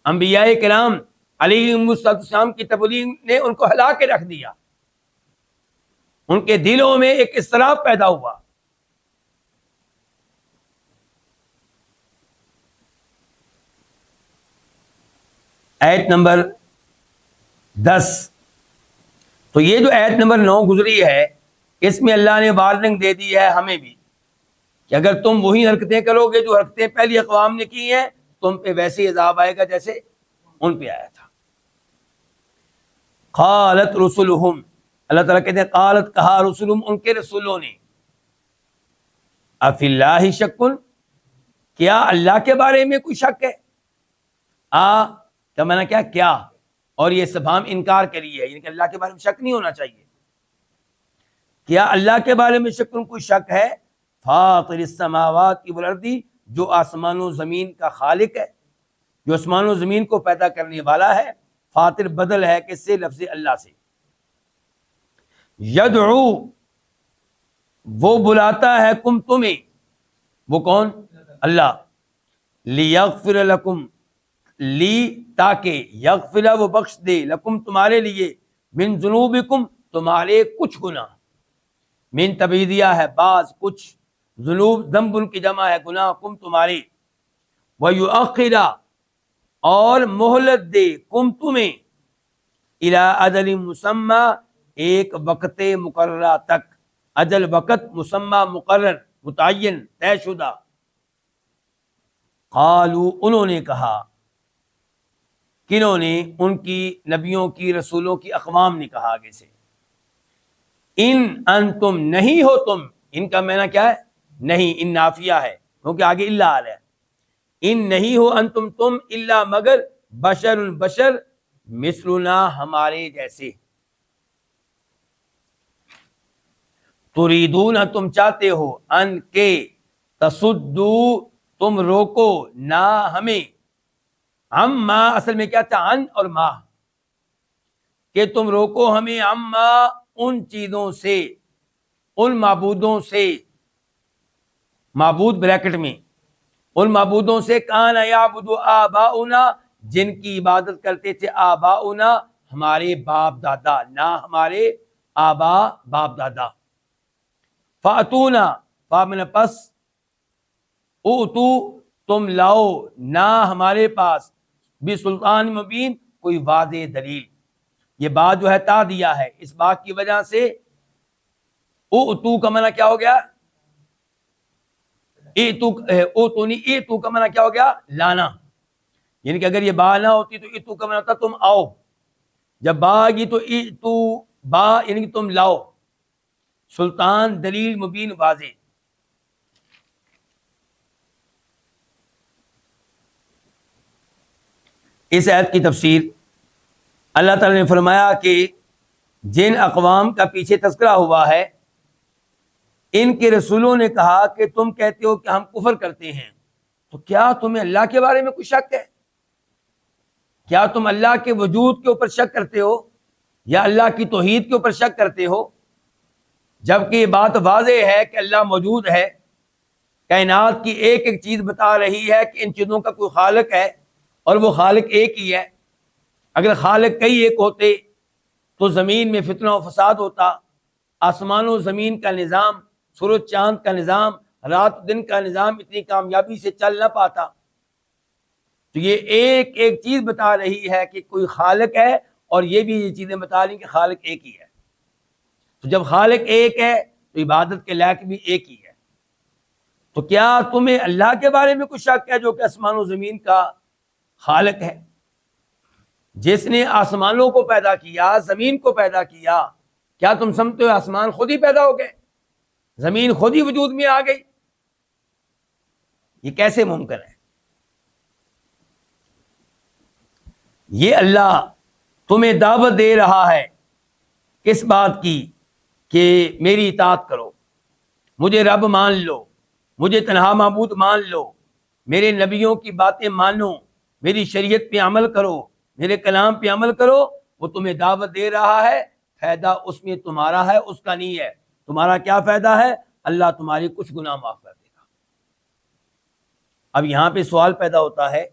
انبیاء کرام علیہ السلام کی تبلیغ نے ان کو ہلا کے رکھ دیا، ان کے دلوں میں ایک اضطراب پیدا ہوا. آیت نمبر 10، تو یہ جو آیت نمبر 9 گزری ہے، اس میں اللہ نے وارننگ دے دی ہے ہمیں بھی کہ اگر تم وہی حرکتیں کرو گے جو حرکتیں پہلی اقوام نے کی ہیں، تم پہ ویسے ہی عذاب آئے گا جیسے ان پہ آیا تھا. قالت رسلہم، اللہ تعالیٰ کہتے ہیں قالت، کہا، رسلہم، ان کے رسولوں نے، افی اللہ شک، کیا اللہ کے بارے میں کوئی شک ہے؟ کا معنی کیا؟ اور یہ استفہام انکار کے لیے ہے، یعنی کہ اللہ کے بارے میں شک نہیں ہونا چاہیے. کیا اللہ کے بارے میں شک کوئی شک ہے؟ فاطر السماوات والارض، جو آسمان و زمین کا خالق ہے، جو آسمان و زمین کو پیدا کرنے والا ہے. فاطر بدل ہے کس سے؟ لفظ اللہ سے. یدعو، وہ بلاتا ہے کم تمہیں، وہ کون؟ اللہ. لیغفر لکم، لی تاکہ، یغفر وہ بخش دے، لکم تمہارے لیے، من ذنوبکم تمہارے کچھ گناہ. من تبعیدیہ ہے بعض، کچھ، ذنوب ذنب کی جمع ہے، گناہ، کم تمہارے. ویؤخر، اور مہلت دے، کم تمہیں، الی اجل مسمی، ایک وقت مقررہ تک. اجل وقت، مسمی مقرر، متعین، طے شدہ. قالو، انہوں نے کہا، کنہوں نے؟ ان کی نبیوں کی، رسولوں کی اقوام نے کہا آگے سے. ان انتم، نہیں ہو تم. ان کا معنی کیا ہے؟ نہیں. ان نافیہ ہے کیونکہ آگے اللہ آ رہا ہے. ان نہیں ہو انتم تم، الا مگر، بشر بشر، مثلنا ہمارے جیسے. تریدون، تم چاہتے ہو، ان کے، تصدو، تم روکو، نہ ہمیں، ہم ما اصل میں کیا تھا؟ ان اور ما، کہ تم روکو ہمیں، اما ان چیزوں سے، ان معبودوں سے، معبود بریکٹ میں، ان معبودوں سے، کان یعبد آباؤنا، جن کی عبادت کرتے تھے، آباؤنا ہمارے باپ دادا، نہ ہمارے آبا باپ دادا. فاتونا، فامن پس، اوتو تم لاؤ، نہ ہمارے پاس، بسلطان مبین کوئی واضح دلیل. یہ بات جو ہے تا دیا ہے، اس بات کی وجہ سے اوتو کا معنی کیا ہو گیا؟ اوتونی، ایتو کا معنی کیا ہو گیا؟ لانا. یعنی کہ اگر یہ با نہ ہوتی تو ایتو کا معنی ہوتا تم آؤ. جب با آ گئی تو ایتو، با یعنی کہ تم لاؤ. سلطان، دلیل، مبین، واضح. اس آیت کی تفسیر اللہ تعالی نے فرمایا کہ جن اقوام کا پیچھے تذکرہ ہوا ہے، ان کے رسولوں نے کہا کہ تم کہتے ہو کہ ہم کفر کرتے ہیں، تو کیا تمہیں اللہ کے بارے میں کوئی شک ہے؟ کیا تم اللہ کے وجود کے اوپر شک کرتے ہو یا اللہ کی توحید کے اوپر شک کرتے ہو؟ جبکہ یہ بات واضح ہے کہ اللہ موجود ہے، کائنات کی ایک ایک چیز بتا رہی ہے کہ ان چیزوں کا کوئی خالق ہے اور وہ خالق ایک ہی ہے. اگر خالق کئی ایک ہوتے تو زمین میں فتنہ و فساد ہوتا، آسمان و زمین کا نظام، سورج چاند کا نظام، رات دن کا نظام اتنی کامیابی سے چل نہ پاتا. تو یہ ایک ایک چیز بتا رہی ہے کہ کوئی خالق ہے، اور یہ بھی یہ چیزیں بتا رہی ہیں کہ خالق ایک ہی ہے. تو جب خالق ایک ہے تو عبادت کے لائق بھی ایک ہی ہے. تو کیا تمہیں اللہ کے بارے میں کچھ شک ہے جو کہ آسمان و زمین کا خالق ہے، جس نے آسمانوں کو پیدا کیا، زمین کو پیدا کیا؟ کیا تم سمجھتے ہو آسمان خود ہی پیدا ہو گئے، زمین خود ہی وجود میں آ گئی؟ یہ کیسے ممکن ہے؟ یہ اللہ تمہیں دعوت دے رہا ہے کس بات کی؟ کہ میری اطاعت کرو، مجھے رب مان لو، مجھے تنہا معبود مان لو، میرے نبیوں کی باتیں مانو، میری شریعت پہ عمل کرو، میرے کلام پہ عمل کرو. وہ تمہیں دعوت دے رہا ہے، فائدہ اس میں تمہارا ہے، اس کا نہیں ہے. تمہارا کیا فائدہ ہے؟ اللہ تمہاری کچھ گناہ معاف کر دے گا. اب یہاں پہ سوال پیدا ہوتا ہے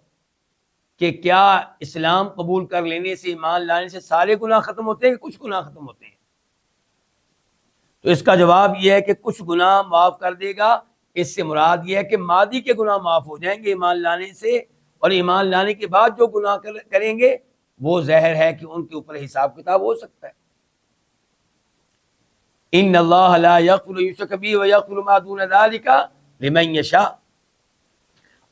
کہ کیا اسلام قبول کر لینے سے، ایمان لانے سے سارے گناہ ختم ہوتے ہیں کہ کچھ گناہ ختم ہوتے ہیں؟ تو اس کا جواب یہ ہے کہ کچھ گناہ معاف کر دے گا. اس سے مراد یہ ہے کہ ماضی کے گناہ معاف ہو جائیں گے ایمان لانے سے، اور ایمان لانے کے بعد جو گناہ کریں گے وہ ظاہر ہے کہ ان کے اوپر حساب کتاب ہو سکتا ہے. ان اللہ لا یغفر یشرک بہ ویغفر ما دون ذلک لمن یشاء.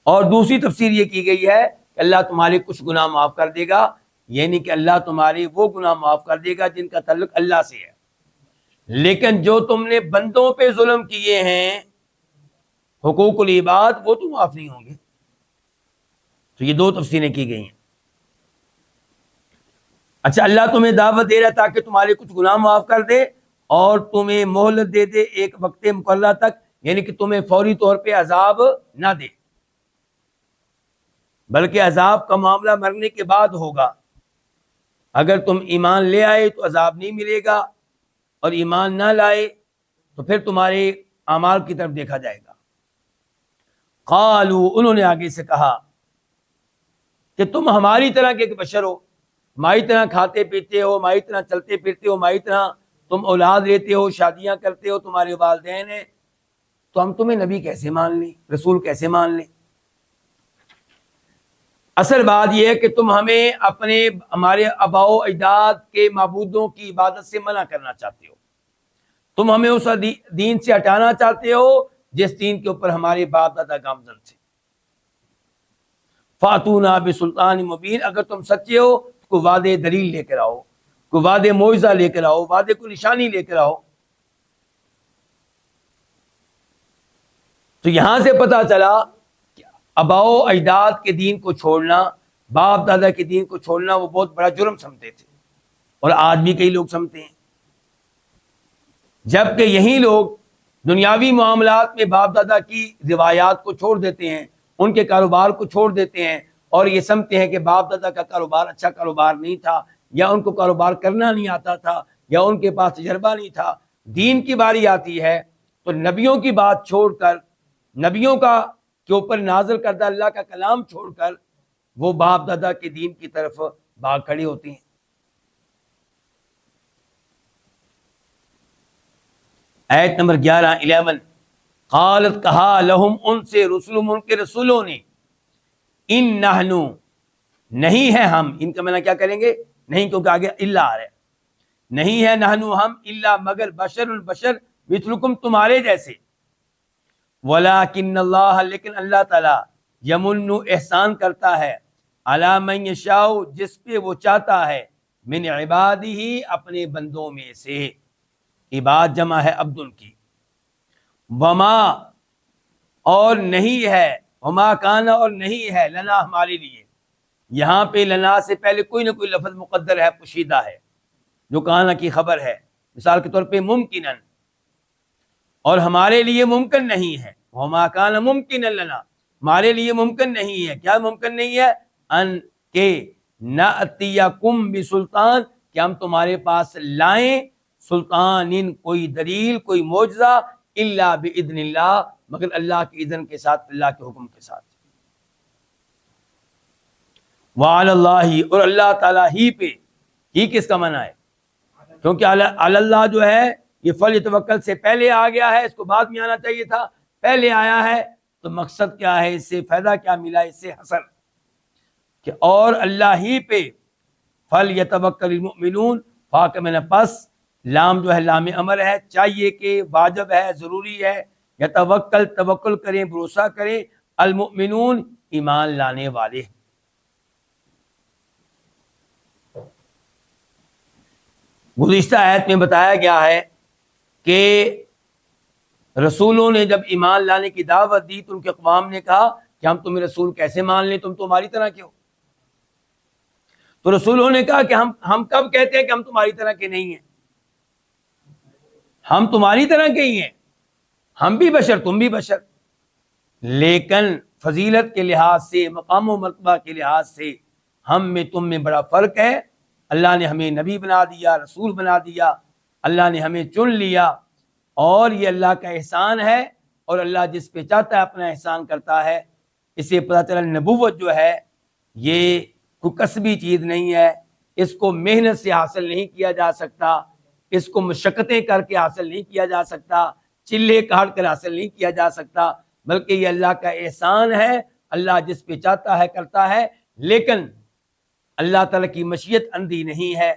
اور دوسری تفسیر یہ کی گئی ہے کہ اللہ تمہارے کچھ گناہ معاف کر دے گا، یعنی کہ اللہ تمہارے وہ گناہ معاف کر دے گا جن کا تعلق اللہ سے ہے. لیکن جو تم نے بندوں پہ ظلم کیے ہیں، حقوق العباد، وہ تو معاف نہیں ہوں گے. تو یہ دو تفسیریں کی گئی ہیں. اچھا، اللہ تمہیں دعوت دے رہا ہے تاکہ تمہارے کچھ گناہ معاف کر دے، اور تمہیں مہلت دے دے ایک وقت مقررہ تک، یعنی کہ تمہیں فوری طور پہ عذاب نہ دے، بلکہ عذاب کا معاملہ مرنے کے بعد ہوگا۔ اگر تم ایمان لے آئے تو عذاب نہیں ملے گا، اور ایمان نہ لائے تو پھر تمہارے اعمال کی طرف دیکھا جائے گا۔ قالوا، انہوں نے آگے سے کہا کہ تم ہماری طرح کے بشر ہو، ہماری طرح کھاتے پیتے ہو، ہماری طرح چلتے پھرتے ہو، ہماری طرح تم اولاد لیتے ہو، شادیاں کرتے ہو، تمہارے والدین ہیں، تو ہم تمہیں نبی کیسے مان لیں، رسول کیسے مان لیں؟ اصل بات یہ ہے کہ تم ہمیں ہمارے آباء و اجداد کے معبودوں کی عبادت سے منع کرنا چاہتے ہو، تم ہمیں اس دین سے ہٹانا چاہتے ہو جس دین کے اوپر ہمارے باپ دادا گامزن تھے۔ فاتونا بسلطان مبین، اگر تم سچے ہو تو کوئی واضح دلیل لے کر آؤ، کوئی واضح معجزہ لے کر آؤ، واضح کوئی نشانی لے کر آؤ۔ تو یہاں سے پتہ چلا کہ آباء و اجداد کے دین کو چھوڑنا، باپ دادا کے دین کو چھوڑنا وہ بہت بڑا جرم سمجھتے تھے، اور آج بھی کئی لوگ سمجھتے ہیں، جبکہ یہی لوگ دنیاوی معاملات میں باپ دادا کی روایات کو چھوڑ دیتے ہیں، ان کے کاروبار کو چھوڑ دیتے ہیں، اور یہ سمجھتے ہیں کہ باپ دادا کا کاروبار اچھا کاروبار نہیں تھا، یا ان کو کاروبار کرنا نہیں آتا تھا، یا ان کے پاس تجربہ نہیں تھا۔ دین کی باری آتی ہے تو نبیوں کی بات چھوڑ کر، نبیوں کے اوپر نازل کردہ اللہ کا کلام چھوڑ کر وہ باپ دادا کے دین کی طرف بھاگ کھڑے ہوتے ہیں۔ آیت نمبر 11 قالت، کہا لہم، ان سے، رسولہم، ان کے رسولوں نے، ان نحنو، نہیں ہے ہم، ان کا معنی کیا کریں گے؟ نہیں، کیونکہ آگے الا آ رہا ہے، نہیں ہے نحنو ہم، الا مگر، بشر البشر، مثلکم تمہارے جیسے، ولیکن اللہ، لیکن اللہ تعالی، یمن، احسان کرتا ہے، علی من یشاء، جس پہ وہ چاہتا ہے، من عبادہ، اپنے بندوں میں سے، عباد جمع ہے عبد کی، وما، اور نہیں ہے، وما کانا، اور نہیں ہے، لنا، ہمارے لیے، یہاں پہ لنا سے پہلے کوئی نہ کوئی لفظ مقدر ہے، پوشیدہ ہے، جو کانا کی خبر ہے، مثال کے طور پہ ممکنن، اور ہمارے لیے ممکن نہیں ہے، وما کانا ممکن لنا، ہمارے لیے ممکن نہیں ہے، کیا ممکن نہیں ہے؟ ان کے نأتیکم بسلطان، کہ ہم تمہارے پاس لائیں، سلطان، کوئی دلیل، کوئی معجزہ، الا باذن اللہ، مگر اللہ کی اذن کے ساتھ، اللہ کے حکم کے ساتھ، وعلی اللہ، اور اللہ تعالیٰ ہی پہ، ہی کس کا معنی ہے؟ کیونکہ علی اللہ جو ہے یہ فلیتوکل سے پہلے آ گیا ہے، اس کو بعد میں آنا چاہیے تھا، پہلے آیا ہے، تو مقصد کیا ہے، اس سے فائدہ کیا ملا، اس سے حسن کہ اور اللہ ہی پہ، فلیتوکل المؤمنون، فاق میں پس، لام جو ہے لام امر ہے، چاہیے کہ، واجب ہے، ضروری ہے، یتوکل، توکل کریں، بھروسہ کریں، المؤمنون، ایمان لانے والے۔ گزشتہ آیت میں بتایا گیا ہے کہ رسولوں نے جب ایمان لانے کی دعوت دی تو ان کے اقوام نے کہا کہ ہم تمہیں رسول کیسے مان لیں، تم تو ہماری طرح کے ہو۔ تو رسولوں نے کہا کہ ہم کب کہتے ہیں کہ ہم تمہاری طرح کے نہیں ہیں؟ ہم تمہاری طرح کے ہی ہیں، ہم بھی بشر، تم بھی بشر، لیکن فضیلت کے لحاظ سے، مقام و مرتبہ کے لحاظ سے ہم میں تم میں بڑا فرق ہے۔ اللہ نے ہمیں نبی بنا دیا، رسول بنا دیا، اللہ نے ہمیں چن لیا، اور یہ اللہ کا احسان ہے، اور اللہ جس پہ چاہتا ہے اپنا احسان کرتا ہے۔ اسے پتہ چلا نبوت جو ہے یہ کوئی کسبی چیز نہیں ہے، اس کو محنت سے حاصل نہیں کیا جا سکتا، اس کو مشقتیں کر کے حاصل نہیں کیا جا سکتا، چلے کاٹ کر حاصل نہیں کیا جا سکتا، بلکہ یہ اللہ کا احسان ہے، اللہ جس پہ چاہتا ہے کرتا ہے، لیکن اللہ تعالیٰ کی مشیت اندھی نہیں ہے،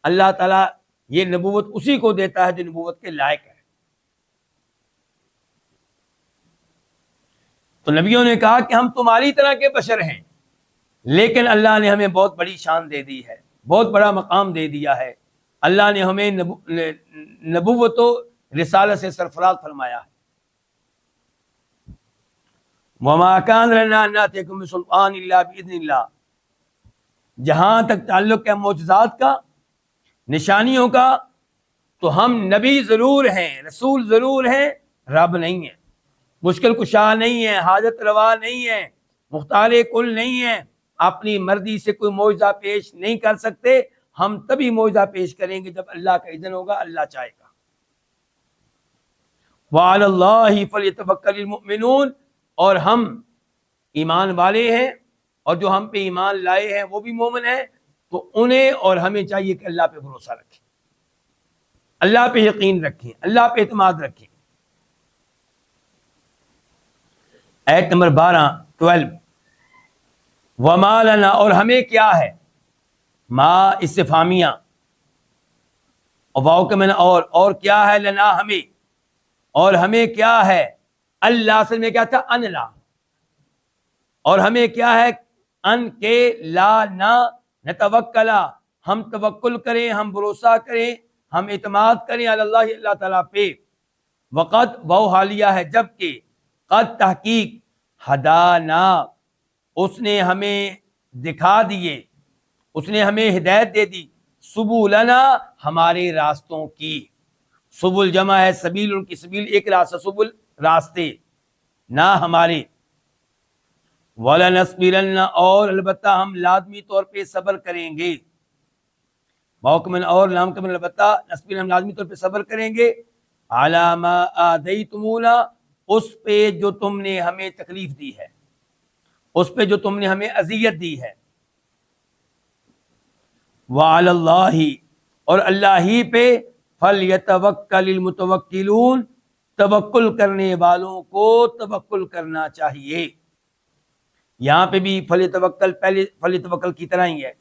اللہ تعالیٰ یہ نبوت اسی کو دیتا ہے جو نبوت کے لائق ہے۔ تو نبیوں نے کہا کہ ہم تمہاری طرح کے بشر ہیں، لیکن اللہ نے ہمیں بہت بڑی شان دے دی ہے، بہت بڑا مقام دے دیا ہے، اللہ نے ہمیں نبوت و رسالت سے سرفراز فرمایا ہے۔ وما كان لنا ان ناتيكم بسلطان الا باذن اللہ، جہاں تک تعلق ہے معجزات کا، نشانیوں کا، تو ہم نبی ضرور ہیں، رسول ضرور ہیں، رب نہیں ہیں، مشکل کشا نہیں ہے، حاجت روا نہیں ہے، مختار کل نہیں ہے، اپنی مرضی سے کوئی معجزہ پیش نہیں کر سکتے۔ ہم تبھی معجزہ پیش کریں گے جب اللہ کا اذن ہوگا، اللہ چاہے گا۔ وعلی اللہ فلیتوکل المؤمنون، اور ہم ایمان والے ہیں، اور جو ہم پہ ایمان لائے ہیں وہ بھی مومن ہیں، تو انہیں اور ہمیں چاہیے کہ اللہ پہ بھروسہ رکھیں، اللہ پہ یقین رکھیں، اللہ پہ اعتماد رکھیں۔ آیت نمبر 12 وما لنا، اور ہمیں کیا ہے، ما استفہامیہ، اور واو کے معنی اور کیا ہے، لنا ہمیں، اور ہمیں کیا ہے، اللہ اصل میں کیا تھا، ان لا، اور ہمیں کیا ہے، ان کے لا نہ نتوکلا، ہم توکل کریں، ہم بھروسہ کریں، ہم اعتماد کریں اللہ، اللہ تعالیٰ پہ۔ وقت وہ حالیہ ہے جبکہ، قد تحقیق، ہدانا، اس نے ہمیں دکھا دیے، اس نے ہمیں ہدایت دے دی، سبولنا، ہمارے راستوں کی، سبل جمع ہے سبیل، ان کی سبیل ایک راستہ، سبل راستے، نہ ہمارے، وَلَنَصْبِرَنَّ، اور البتہ ہم لازمی طور پہ صبر کریں گے، موقمن اور لام کمن، البتہ نصبر، ہم لازمی طور پہ صبر کریں گے، عَلَى مَا آذَيْتُمُونَا، اس پہ جو تم نے ہمیں تکلیف دی ہے، اس پہ جو تم نے ہمیں اذیت دی ہے، وَعَلَى اللَّهِ، اور اللہ ہی پہ، فَلْيَتَوَكَّلِ الْمُتَوَكِّلُونَ، توکل کرنے والوں کو توکل کرنا چاہیے۔ یہاں پہ بھی فَلْيَتَوَكَّلْ، پہلے فَلْيَتَوَكَّلْ کی طرح ہی ہے،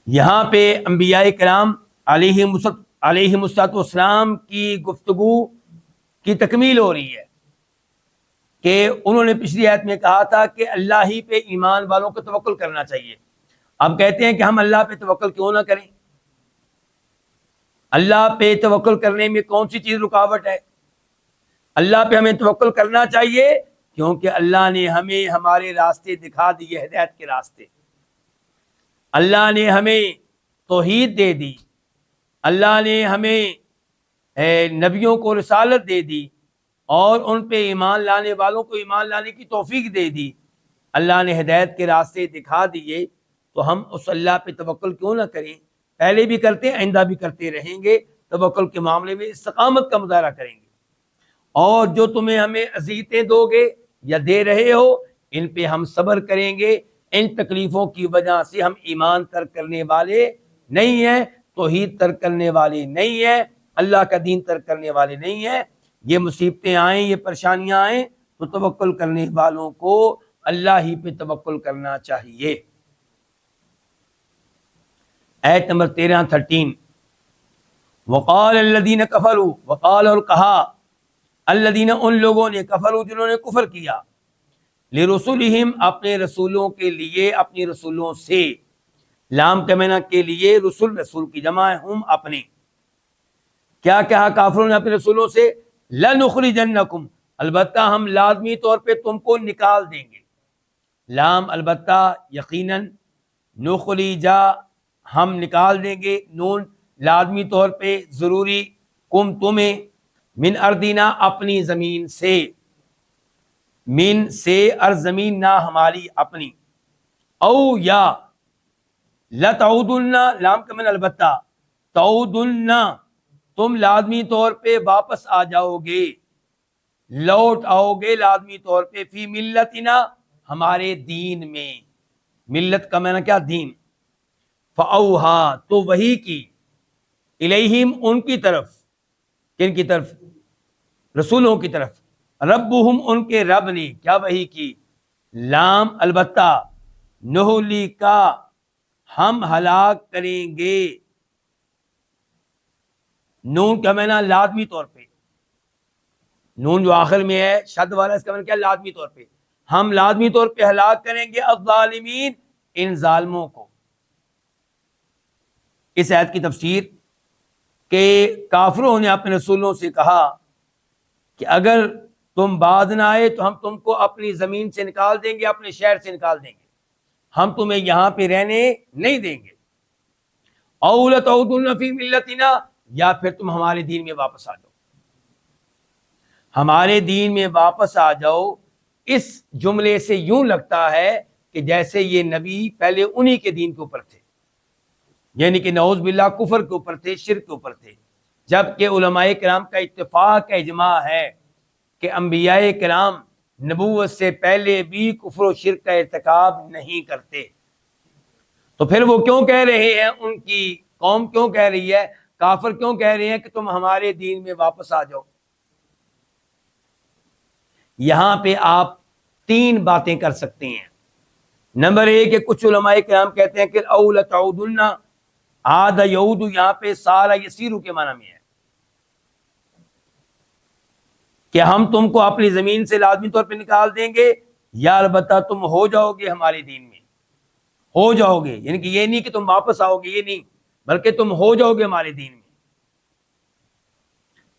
یہاں پہ انبیاء کرام علیہم السلام کی گفتگو کی تکمیل ہو رہی ہے کہ انہوں نے پچھلی آیت میں کہا تھا کہ اللہ ہی پہ ایمان والوں کو توکل کرنا چاہیے۔ اب کہتے ہیں کہ ہم اللہ پہ توکل کیوں نہ کریں؟ اللہ پہ توکل کرنے میں کون سی چیز رکاوٹ ہے؟ اللہ پہ ہمیں توکل کرنا چاہیے کیونکہ اللہ نے ہمیں ہمارے راستے دکھا دیے، ہدایت کے راستے، اللہ نے ہمیں توحید دے دی، اللہ نے ہمیں نبیوں کو رسالت دے دی، اور ان پہ ایمان لانے والوں کو ایمان لانے کی توفیق دے دی، اللہ نے ہدایت کے راستے دکھا دیے، تو ہم اس اللہ پہ توکل کیوں نہ کریں؟ پہلے بھی کرتے ہیں، آئندہ بھی کرتے رہیں گے، توکل کے معاملے میں استقامت کا مظاہرہ کریں گے، اور جو تمہیں ہمیں اذیتیں دو گے یا دے رہے ہو، ان پہ ہم صبر کریں گے، ان تکلیفوں کی وجہ سے ہم ایمان ترک کرنے والے نہیں ہیں، توحید ترک کرنے والے نہیں ہیں، اللہ کا دین ترک کرنے والے نہیں ہیں۔ یہ مصیبتیں آئیں، یہ پریشانیاں آئیں، تو توکل کرنے والوں کو اللہ ہی پہ توکل کرنا چاہیے۔ آیت نمبر 13 وقال الذین کفروا، وقال، اور کہا، الذین، ان لوگوں نے، کفروا، جنہوں نے کفر کیا، لرسلہم، اپنے رسولوں کے لیے، اپنی رسولوں سے، لام کے معنی کے لیے، رسول، رسول کی جمع ہے، ہم، اپنے، کیا کہا کافروں نے اپنے رسولوں سے، لنخرجنکم، البتہ ہم لازمی طور پہ تم کو نکال دیں گے، لام البتہ، یقیناً، نخرجا، ہم نکال دیں گے، نون لازمی طور پہ ضروری، کم، تمہیں، من ارضنا، اپنی زمین سے، من سے، ارض زمین، نہ ہماری، اپنی، او یا لتعودن، لام کا من البتہ، تعودن، تم لازمی طور پہ واپس آ جاؤ گے، لوٹ آؤ گے لازمی طور پہ، فی ملتنا، ہمارے دین میں، ملت کا معنی کیا، دین، فاوہا، تو وحی کی، الیہم، ان کی طرف، کن کی طرف، رسولوں کی طرف، ربہم، ان کے رب نے کیا وحی کی، لام البتہ، نہلی کا، ہم ہلاک کریں گے، نون کا معنی لازمی طور پہ، نون جو آخر میں ہے شد والا، اس کا معنی کیا، لازمی طور پہ، ہم لازمی طور پہ ہلاک کریں گے الظالمین، ان ظالموں کو۔ اس آیت کی تفسیر کہ کافروں نے اپنے رسولوں سے کہا کہ اگر تم باز نہ آئے تو ہم تم کو اپنی زمین سے نکال دیں گے، اپنے شہر سے نکال دیں گے، ہم تمہیں یہاں پہ رہنے نہیں دیں گے، او لتعودن فی ملتنا، یا پھر تم ہمارے دین میں واپس آ جاؤ، ہمارے دین میں واپس آ جاؤ۔ اس جملے سے یوں لگتا ہے کہ جیسے یہ نبی پہلے انہی کے دین کے اوپر تھے، یعنی کہ نعوذ باللہ کفر کے اوپر تھے، شرک کے اوپر تھے، جبکہ علماء کرام کا اتفاق اجماع ہے کہ انبیاء کرام نبوت سے پہلے بھی کفر و شرک کا ارتکاب نہیں کرتے۔ تو پھر وہ کیوں کہہ رہے ہیں، ان کی قوم کیوں کہہ رہی ہے، کافر کیوں کہہ رہے ہیں کہ تم ہمارے دین میں واپس آ جاؤ؟ یہاں پہ آپ تین باتیں کر سکتے ہیں۔ نمبر ایک کہ کچھ علماء کرام کہتے ہیں کہ او لتعودن، عاد یعود یہاں پہ سارا یسیرو کے معنی میں ہے کہ ہم تم کو اپنی زمین سے لازمی طور پہ نکال دیں گے، یا البتہ تم ہو جاؤ گے ہمارے دین میں، ہو جاؤ گے، یعنی کہ یہ نہیں کہ تم واپس آؤ گے، یہ نہیں، بلکہ تم ہو جاؤ گے ہمارے دین میں۔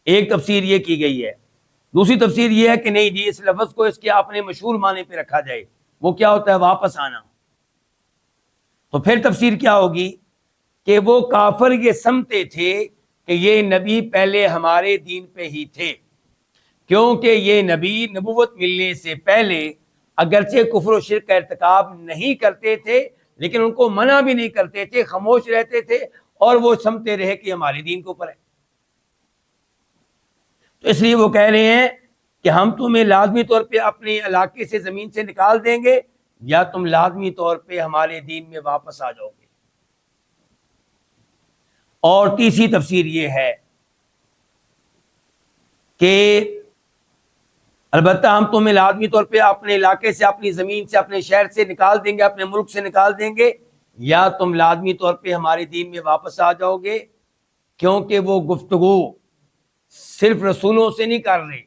ایک تفسیر یہ کی گئی ہے۔ دوسری تفسیر یہ ہے کہ نہیں جی، اس لفظ کو اس کے اپنے مشہور معنی پہ رکھا جائے، وہ کیا ہوتا ہے، واپس آنا۔ تو پھر تفسیر کیا ہوگی کہ وہ کافر یہ سمجھتے تھے کہ یہ نبی پہلے ہمارے دین پہ ہی تھے، کیونکہ یہ نبی نبوت ملنے سے پہلے اگرچہ کفر و شرک کا ارتکاب نہیں کرتے تھے، لیکن ان کو منع بھی نہیں کرتے تھے، خاموش رہتے تھے، اور وہ سمجھتے رہے کہ ہمارے دین کے اوپر ہے۔ تو اس لیے وہ کہہ رہے ہیں کہ ہم تمہیں لازمی طور پہ اپنے علاقے سے، زمین سے نکال دیں گے، یا تم لازمی طور پہ ہمارے دین میں واپس آ جاؤ گے۔ اور تیسری تفسیر یہ ہے کہ البتہ ہم تمہیں لازمی طور پہ اپنے علاقے سے، اپنی زمین سے، اپنے شہر سے نکال دیں گے، اپنے ملک سے نکال دیں گے، یا تم لازمی طور پہ ہمارے دین میں واپس آ جاؤ گے، کیونکہ وہ گفتگو صرف رسولوں سے نہیں کر رہے،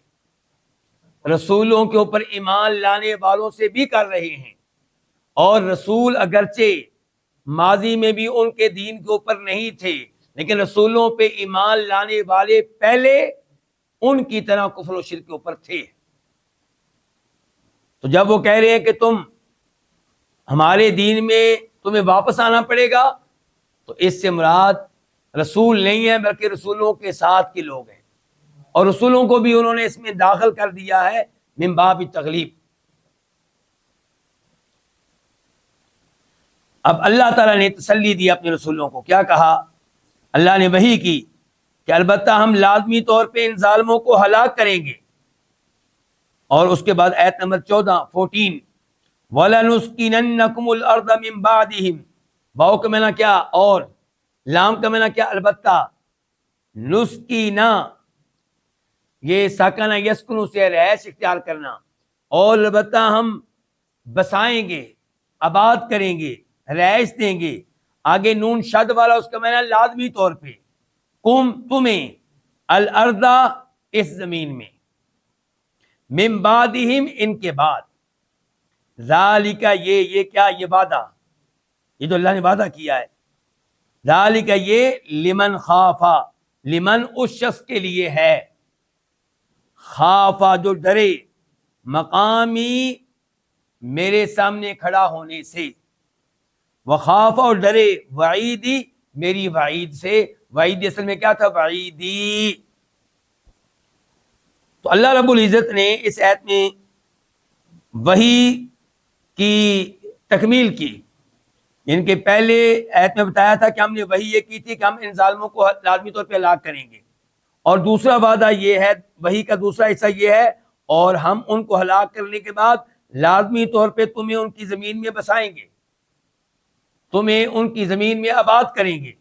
رسولوں کے اوپر ایمان لانے والوں سے بھی کر رہے ہیں، اور رسول اگرچہ ماضی میں بھی ان کے دین کے اوپر نہیں تھے، لیکن رسولوں پہ ایمان لانے والے پہلے ان کی طرح کفر و شرک کے اوپر تھے۔ تو جب وہ کہہ رہے ہیں کہ تم ہمارے دین میں تمہیں واپس آنا پڑے گا، تو اس سے مراد رسول نہیں ہے، بلکہ رسولوں کے ساتھ کے لوگ ہیں، اور رسولوں کو بھی انہوں نے اس میں داخل کر دیا ہے من باب تغلیب۔ اب اللہ تعالیٰ نے تسلی دی اپنے رسولوں کو، کیا کہا؟ اللہ نے وحی کی کہ البتہ ہم لازمی طور پہ ان ظالموں کو ہلاک کریں گے۔ اور اس کے بعد آیت نمبر 14 وَلَنُسْكِنَنَّكُمُ الْأَرْضَ مِن بَعْدِهِمْ، واو کا معنی کیا، اور، لام کا معنی کیا، البتہ، نسکینا یہ ساکنہ یسکنو سے رہائش اختیار کرنا، اور البتہ ہم بسائیں گے، آباد کریں گے، رہائش دیں گے، آگے نون شد والا اس کا معنی لازمی طور پہ، تمہیں، الارض اس زمین میں، من بعدہم ان کے بعد، ذالک یہ کیا، یہ وعدہ، یہ تو اللہ نے وعدہ کیا ہے، ذالک یہ لمن خافا، لمن اس شخص کے لیے ہے، خافا جو ڈرے، مقامی میرے سامنے کھڑا ہونے سے، وخافا اور ڈرے، وعیدی میری وعید سے، وعید اصل میں کیا تھا، وعیدی۔ تو اللہ رب العزت نے اس آیت میں وحی کی تکمیل کی، ان کے پہلے آیت میں بتایا تھا کہ ہم نے وحی یہ کی تھی کہ ہم ان ظالموں کو لازمی طور پہ ہلاک کریں گے، اور دوسرا وعدہ یہ ہے، وحی کا دوسرا حصہ یہ ہے، اور ہم ان کو ہلاک کرنے کے بعد لازمی طور پہ تمہیں ان کی زمین میں بسائیں گے، تمہیں ان کی زمین میں آباد کریں گے۔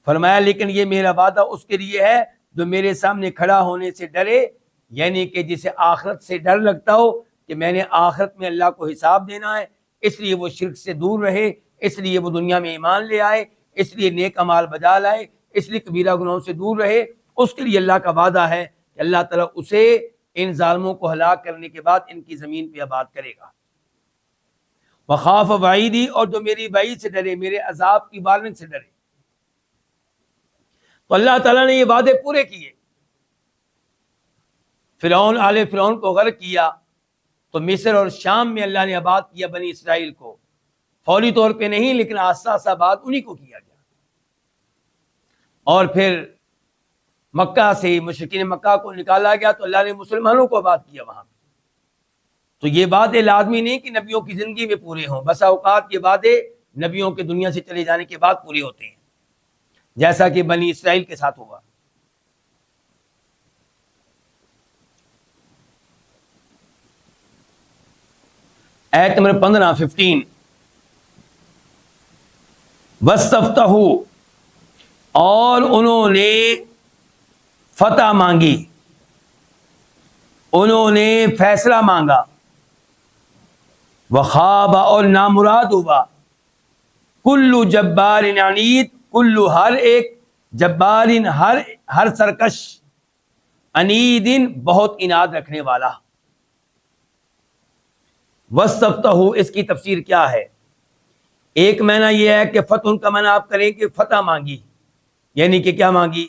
فرمایا لیکن یہ میرا وعدہ اس کے لیے ہے جو میرے سامنے کھڑا ہونے سے ڈرے، یعنی کہ جسے آخرت سے ڈر لگتا ہو کہ میں نے آخرت میں اللہ کو حساب دینا ہے، اس لیے وہ شرک سے دور رہے، اس لیے وہ دنیا میں ایمان لے آئے، اس لیے نیک اعمال بجا لائے، اس لیے کبیرہ گناہوں سے دور رہے، اس کے لیے اللہ کا وعدہ ہے کہ اللہ تعالیٰ اسے ان ظالموں کو ہلاک کرنے کے بعد ان کی زمین پہ آباد کرے گا۔ وخاف وعیدی، اور جو میری وعید سے ڈرے، میرے عذاب کی وارننگ سے ڈرے۔ تو اللہ تعالیٰ نے یہ وعدے پورے کیے، فرعون، آل فرعون کو غرق کیا، تو مصر اور شام میں اللہ نے آباد کیا بنی اسرائیل کو، فوری طور پہ نہیں لیکن آہستہ آہستہ آباد انہی کو کیا گیا۔ اور پھر مکہ سے مشرکین مکہ کو نکالا گیا تو اللہ نے مسلمانوں کو آباد کیا وہاں. تو یہ باتیں لازمی نہیں کہ نبیوں کی زندگی میں پورے ہوں، بسا اوقات یہ باتیں نبیوں کے دنیا سے چلے جانے کے بعد پوری ہوتے ہیں، جیسا کہ بنی اسرائیل کے ساتھ ہوا. آیت نمبر 15 وَاسْتَفْتَحُوا، اور انہوں نے فتح مانگی، انہوں نے فیصلہ مانگا. وَخَابَ، اور نامراد ہوا. کلو جبار عنید، کلو ہر ایک، جبار ہر سرکش، عنید بہت اناد رکھنے والا. وَاسْتَفْتَحُوا، اس کی تفسیر کیا ہے؟ ایک معنی یہ ہے کہ فتح کا معنی آپ کریں کہ فتح مانگی، یعنی کہ کیا مانگی؟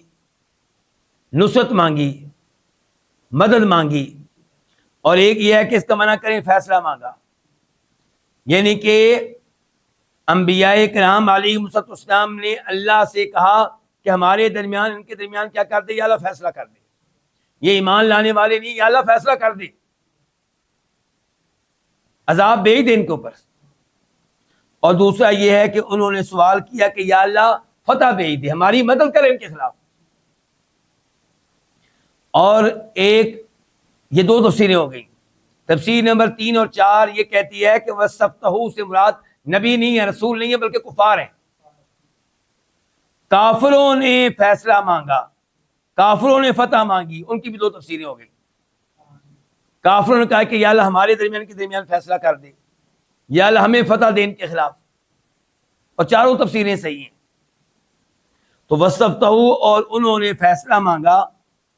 نصرت مانگی، مدد مانگی. اور ایک یہ ہے کہ اس کا معنی کریں فیصلہ مانگا، یعنی کہ انبیاء کرام علیہم السلام نے اللہ سے کہا کہ ہمارے درمیان، ان کے درمیان کیا کر دے یا اللہ فیصلہ کر دے. یہ ایمان لانے والے نہیں، یا اللہ فیصلہ کر دے، عذاب بھیج دے ان کے اوپر. اور دوسرا یہ ہے کہ انہوں نے سوال کیا کہ یا اللہ فتح بھیج دے، ہماری مدد کرے ان کے خلاف. اور ایک یہ دو تفسیریں ہو گئیں. تفسیر نمبر 3 اور 4 یہ کہتی ہے کہ وَاسْتَفْتَحُوا سے مراد نبی نہیں ہے، رسول نہیں ہے، بلکہ کفار ہیں. کافروں نے فیصلہ مانگا، کافروں نے فتح مانگی. ان کی بھی دو تفسیریں ہو گئی. کافروں نے کہا کہ یا اللہ ہمارے درمیان کے درمیان فیصلہ کر دے، یا اللہ ہمیں فتح دے ان کے خلاف. اور چاروں تفسیریں صحیح ہیں. تو وَاسْتَفْتَحُوا، اور انہوں نے فیصلہ مانگا.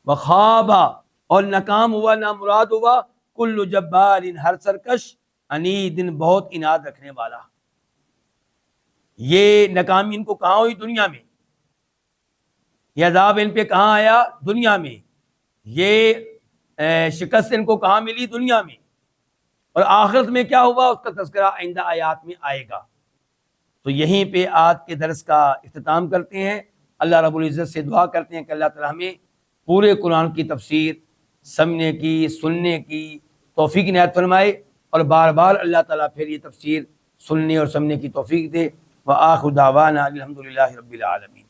وَخَابَ، اور ناکام ہوا، نامراد ہوا. کل جبار، ہر سرکش، عنید بہت اناد رکھنے والا. یہ ناکامی ان کو کہاں ہوئی؟ دنیا میں. یہ عذاب ان پہ کہاں آیا؟ دنیا میں. یہ شکست ان کو کہاں ملی؟ دنیا میں. اور آخرت میں کیا ہوا اس کا تذکرہ آئندہ آیات میں آئے گا. تو یہیں پہ آج کے درس کا اختتام کرتے ہیں. اللہ رب العزت سے دعا کرتے ہیں کہ اللہ تعالی ہمیں پورے قرآن کی تفسیر سمجھنے کی، سننے کی توفیق عنایت فرمائے، اور بار بار اللہ تعالیٰ پھر یہ تفسیر سننے اور سمجھنے کی توفیق دے. وآخر دعوانا الحمدللہ رب العالمین.